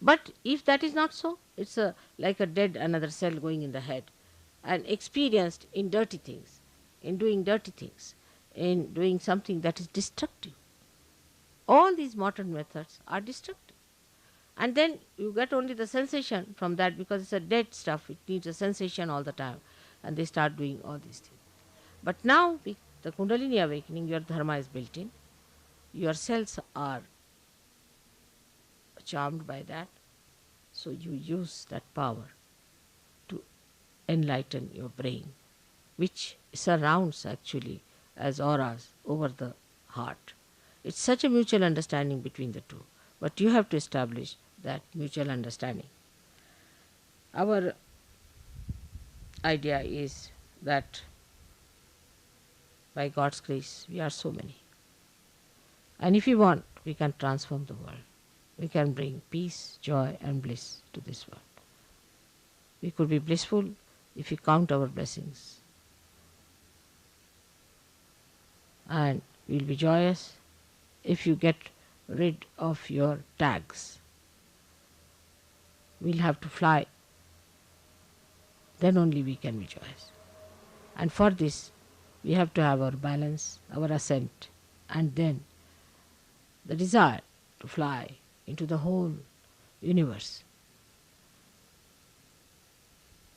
But if that is not so, it's like a dead another cell going in the head and experienced in dirty things, in doing something that is destructive. All these modern methods are destructive. And then you get only the sensation from that because it's a dead stuff. It needs a sensation all the time. And they start doing all these things. But now, with the Kundalini awakening, your dharma is built in. Your cells are charmed by that. So you use that power to enlighten your brain, which surrounds actually as auras over the heart. It's such a mutual understanding between the two. But you have to establish that mutual understanding. Our idea is that by God's grace, we are so many. And if we want, we can transform the world. We can bring peace, joy and bliss to this world. We could be blissful if we count our blessings. And we will be joyous if you get rid of your tags. We'll have to fly. Then only we can be joyous. And for this, we have to have our balance, our ascent, and then the desire to fly into the whole universe.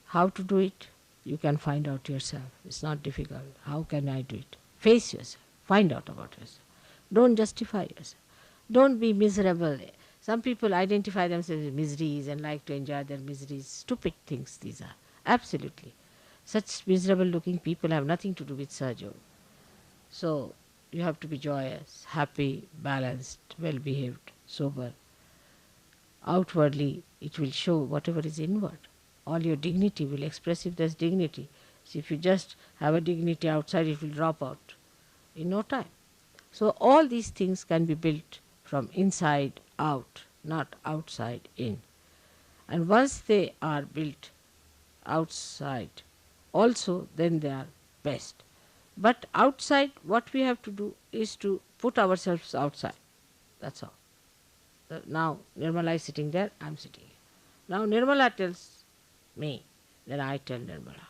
How to do it? You can find out yourself. It's not difficult. How can I do it? Face yourself. Find out about yourself. Don't justify yourself. Don't be miserable. Some people identify themselves with miseries and like to enjoy their miseries. Stupid things these are. Absolutely. Such miserable looking people have nothing to do with Sahaja Yoga. So you have to be joyous, happy, balanced, well behaved, sober. Outwardly it will show whatever is inward. All your dignity will express if there's dignity. So if you just have a dignity outside, it will drop out in no time. So all these things can be built from inside out, not outside in. And once they are built outside also, then they are best. But outside, what we have to do is to put ourselves outside. That's all. Now Nirmala is sitting there, I am sitting here. Now Nirmala tells me, then I tell Nirmala.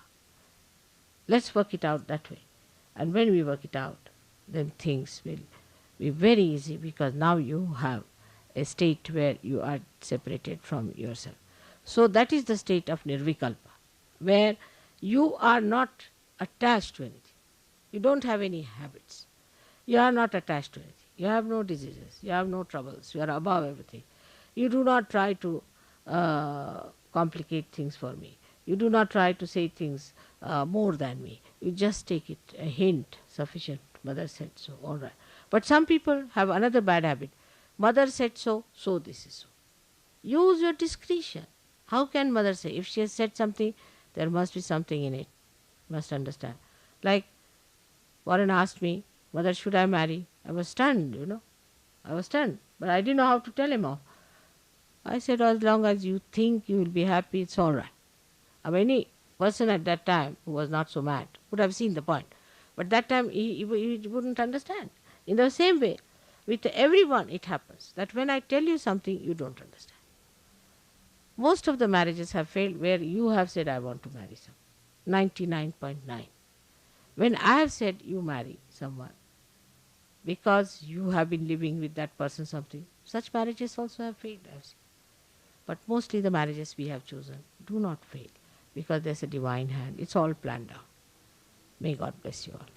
Let's work it out that way. And when we work it out, then things will be very easy because now you have a state where you are separated from yourself. So that is the state of Nirvikalpa, where you are not attached to anything. You don't have any habits. You are not attached to anything. You have no diseases. You have no troubles. You are above everything. You do not try to complicate things for me. You do not try to say things more than me. You just take it, a hint, sufficient. Mother said so, all right. But some people have another bad habit. Mother said so, so this is so. Use your discretion. How can mother say? If she has said something, there must be something in it. Must understand. Like Warren asked me, Mother, should I marry? I was stunned, I was stunned. But I didn't know how to tell him off. I said, as long as you think you will be happy, it's all right. Any person at that time who was not so mad would have seen the point. But that time he wouldn't understand. In the same way, with everyone it happens that when I tell you something, you don't understand. Most of the marriages have failed where you have said, I want to marry someone. 99.9. When I have said, you marry someone, because you have been living with that person something, such marriages also have failed, I have seen. But mostly the marriages we have chosen do not fail because there's a divine hand. It's all planned out. May God bless you all.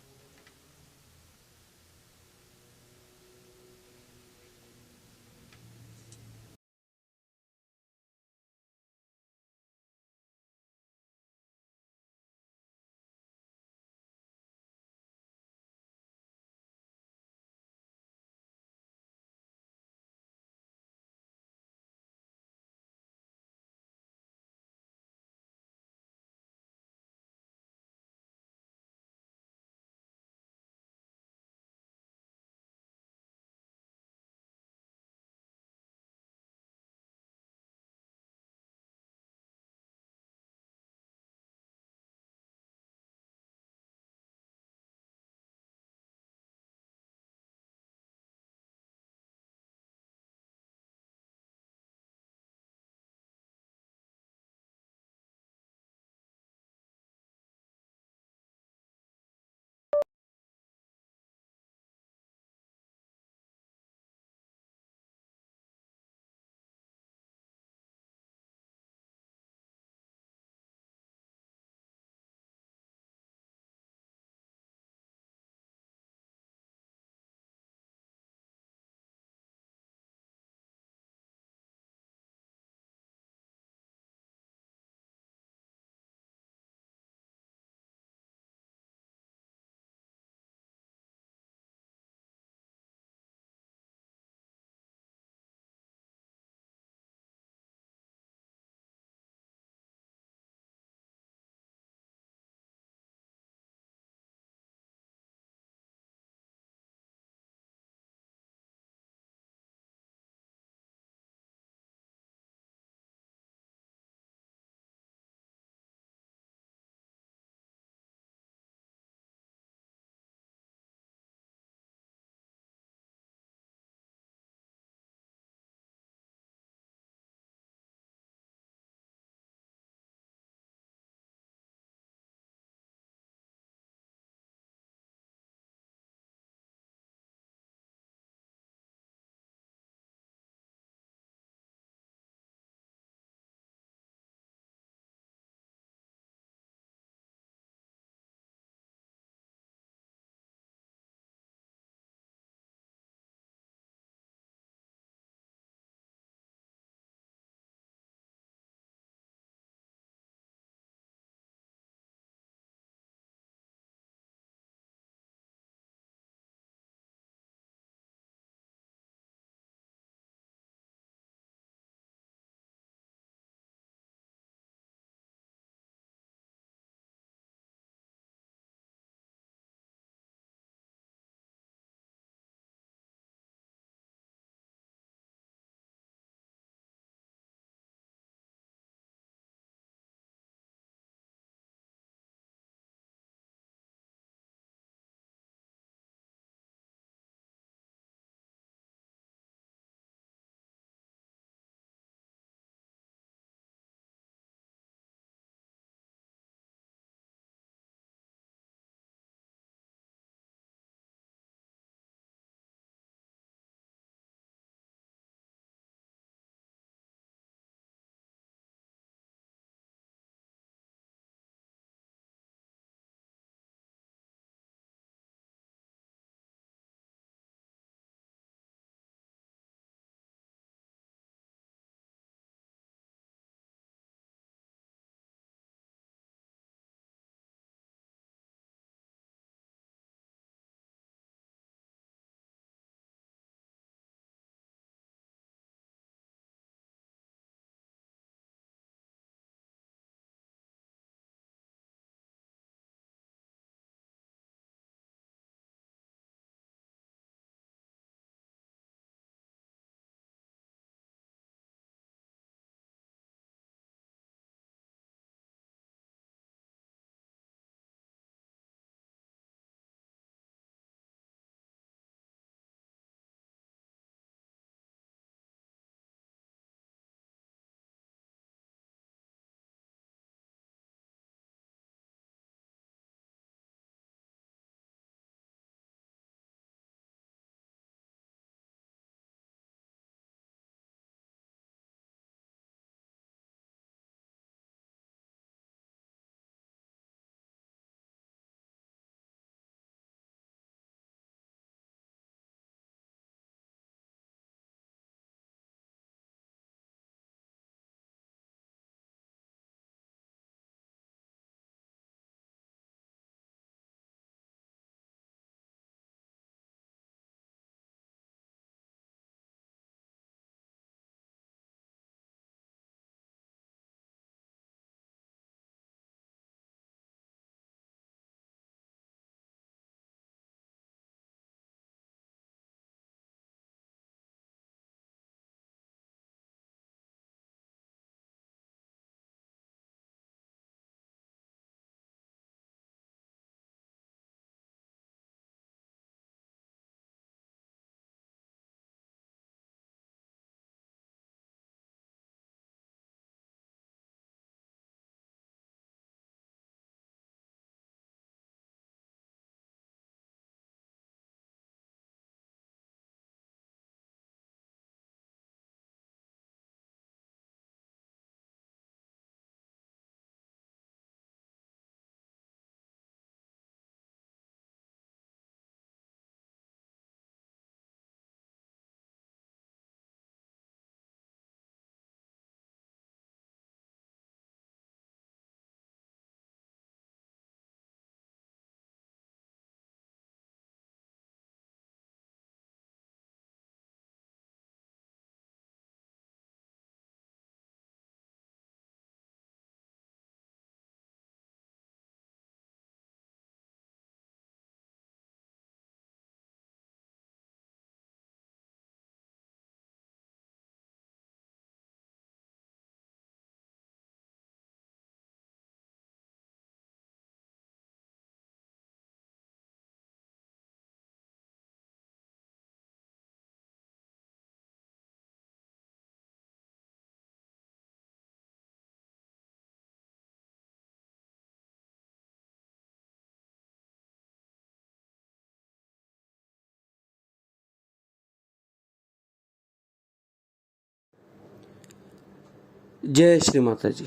जय श्री माता जी।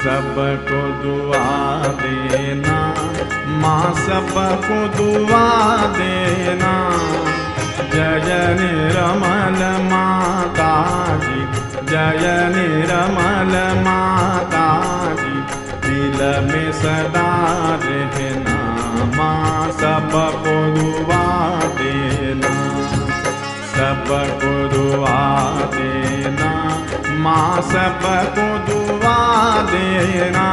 सबको दुआ देना माँ, सबको दुआ देना। जय निर्मल माता जी, जय निर्मल माता जी, दिल में सदा रहना माँ, सबको दुआ देना, सबको दुआ देना माँ, सबको दुआ देना।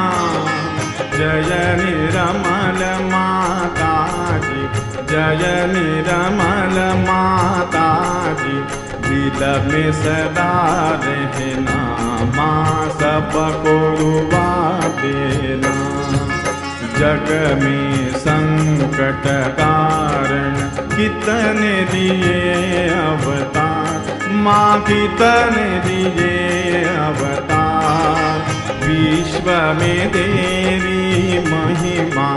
जय निर्मल माता जी, जय निर्मल माता जी, दिल में सदा रहना माँ, सबको दुआ देना। जग में संकट कारण कितने दिए अवतार माँ, कितने दिए अवतार। विश्व में तेरी महिमा,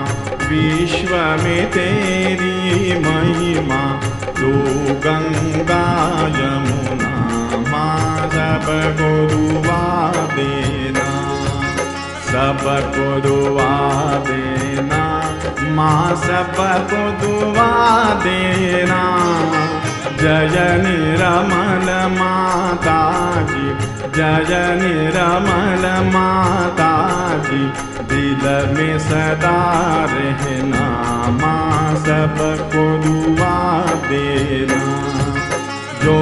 विश्व में तेरी महिमा, तू गंगा यमुना माँ, सबको दुआ देना, सबको दुआ देना माँ, सबको दुआ देना। जय निर्मल माता जी, जय निर्मल माता जी, दिल में सदा रहना माँ, सबको दुआ देना। जो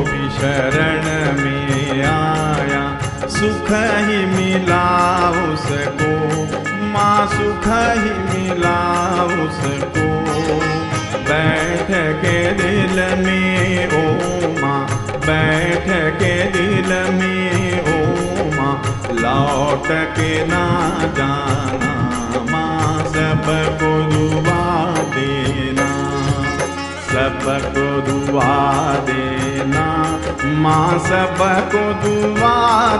भी शरण में आया सुख ही मिला उसको माँ, सुख ही मिला उसको। बैठ के दिल में ओ माँ, बैठ के दिल में ओ माँ, लौट के ना जाना माँ, सबको दुआ देना, सबको दुआ देना माँ, सबको दुआ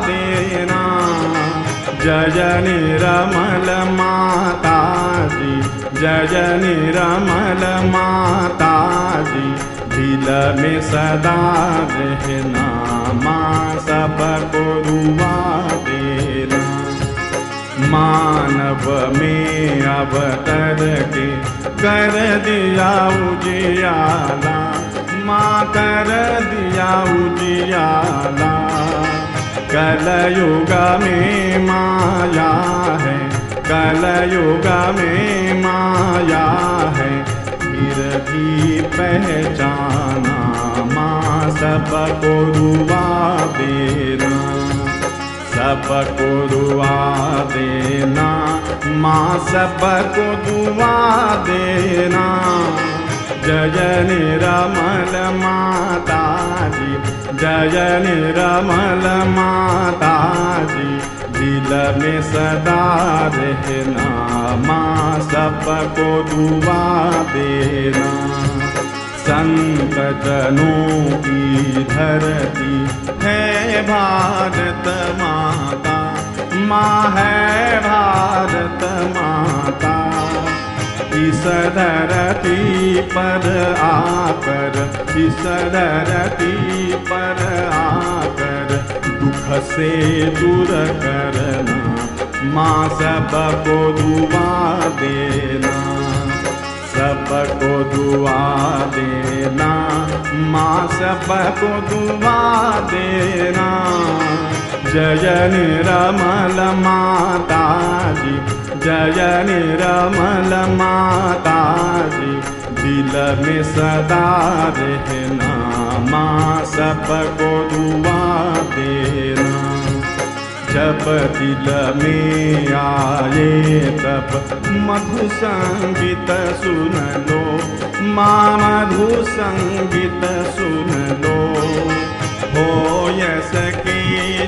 देना। जय निर्मल माता जी, जय निर्मल माता जी, दिल में सदा रहना माँ, सबको दुआ देना। मानव में अवतर के कर दिया उजियाला माँ, कर दिया उजियाला। कलयुग में माया है, कलयुग में माया है, फिर भी पहचाना माँ, सबको दुआ देना, सबको दुआ देना माँ, सबको दुआ देना। जय निर्मल माता जी, जय निर्मल माता जी, दिल में सदा रहना, माँ सबको दुआ देना। संत जनों की धरती है भारत माता, माँ है भारत माता। इस धरती पर आकर, इस धरती पर आकर दुख से दूर करना, माँ सबको दुआ देना, सबको दुआ देना, माँ सबको दुआ देना। जय निर्मल माता जी, जय निर्मल माता जी, दिल में सदा रहना, माँ सबको दुआ देना। जब दिल में आए तब मधु संगीत सुन लो, माँ मधु संगीत सुन लो। हो सके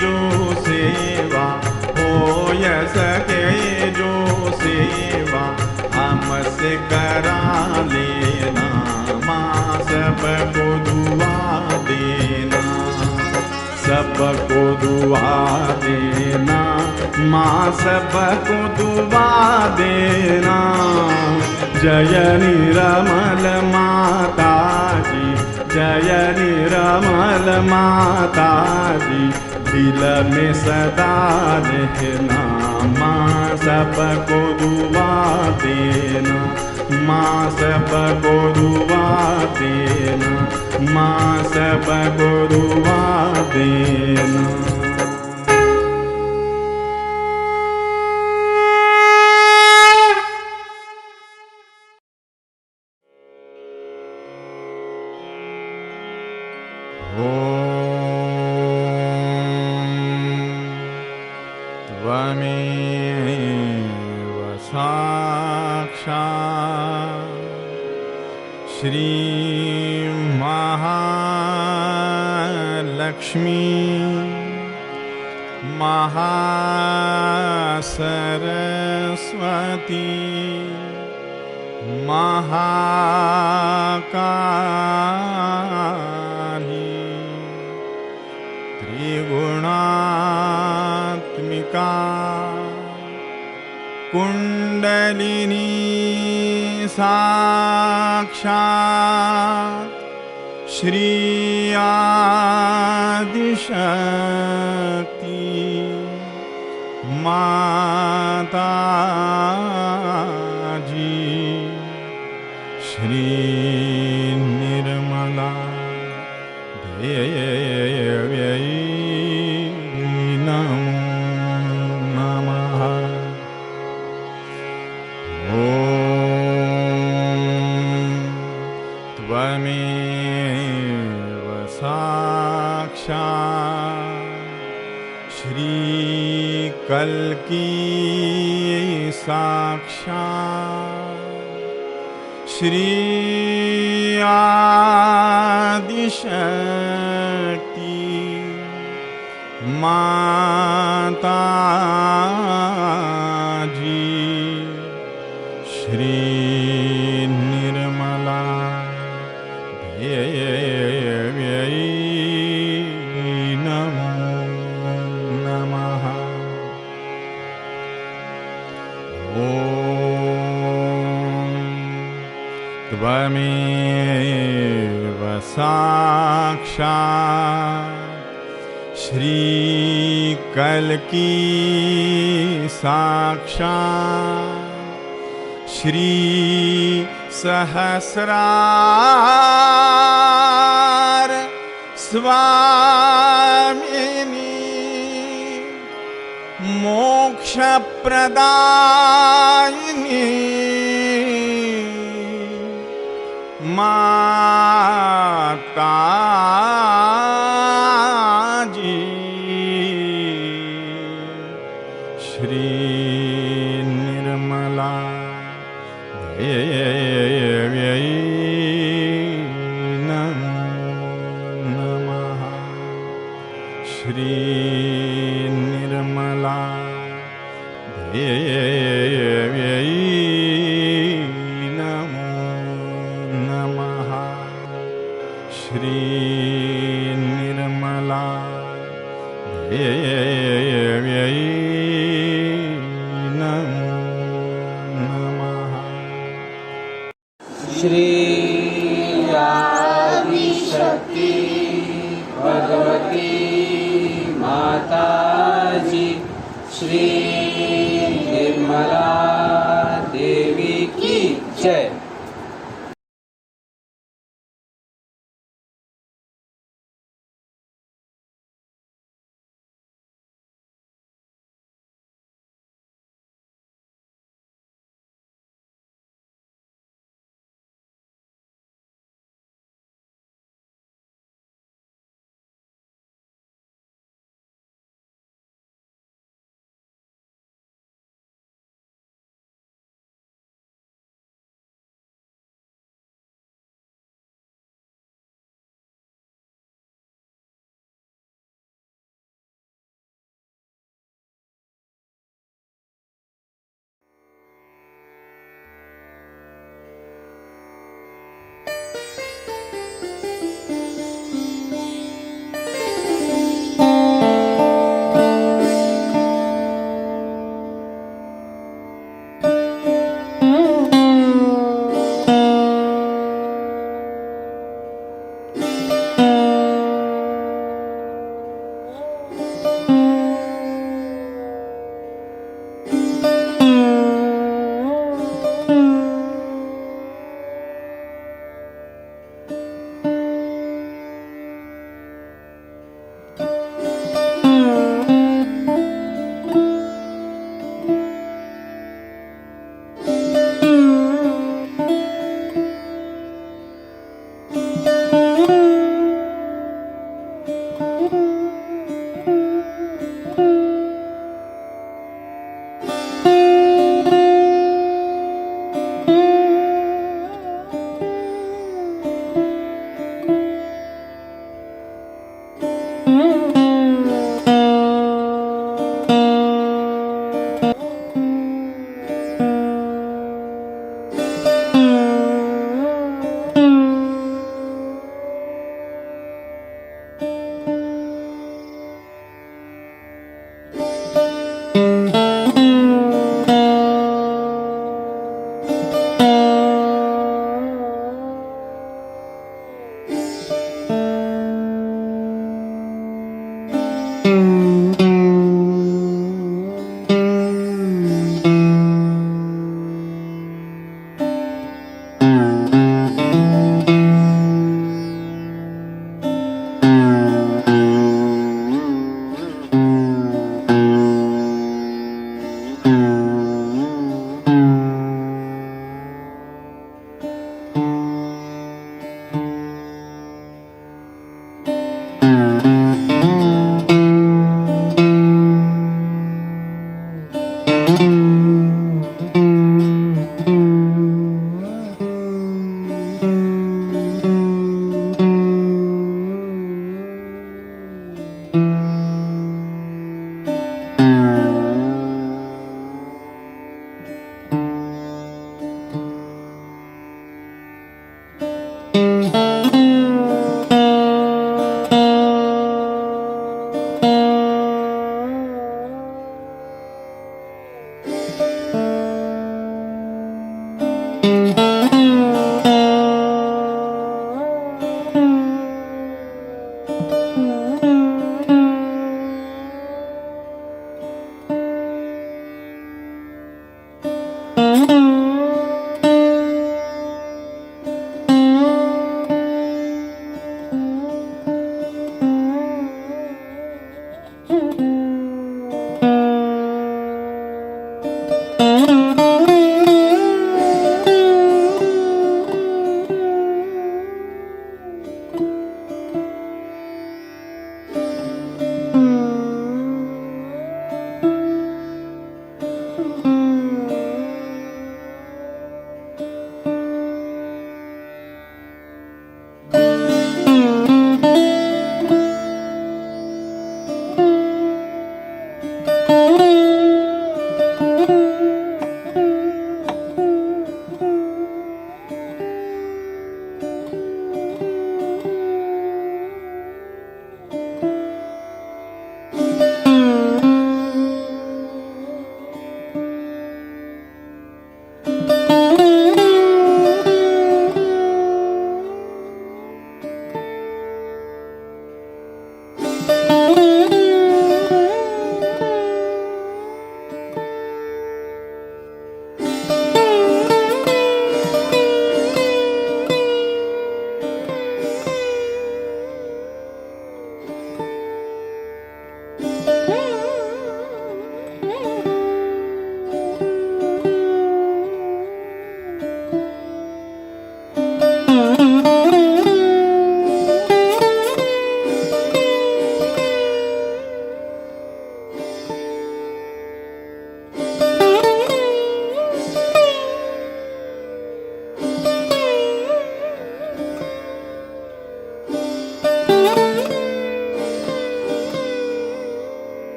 जो सेवा, हो सके जो सेवा हमसे करा लेना, माँ सबको दुआ देना, सबको दुआ देना, माँ सबको दुआ देना। जय निर्मल माता जी, जय निर्मल माता जी, दिल में सदा रहना, माँ सबको दुआ देना, माँ सबको दुआ देना, माँ सबको दुआ देना। श्री महालक्ष्मी महासरस्वती महाकाली त्रिगुणात्मिका कुंडलिनी साक्षात् श्री आदिशक्ति माता जी, श्री निर्मला देव्यै नमो नमः। त्वमेव साक्षात् श्री कल्की साक्षात् श्री आदिशक्ति माता जी, श्री निर्मला देव्यै नमो नमः। त्वमेव साक्षात् श्री कल्की साक्षात् श्री सहस्रार स्वामिनी मोक्षप्रदायिनी माता जी, श्री निर्मला देव्यै नमो नमः। श्री निर्मला देव्यै नमो नमः। श्री निर्मला देव्यै नमो नमः। श्री आदिशक्ति भगवती माता जी श्री निर्मला देवी की जय।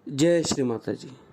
जय श्री माता जी।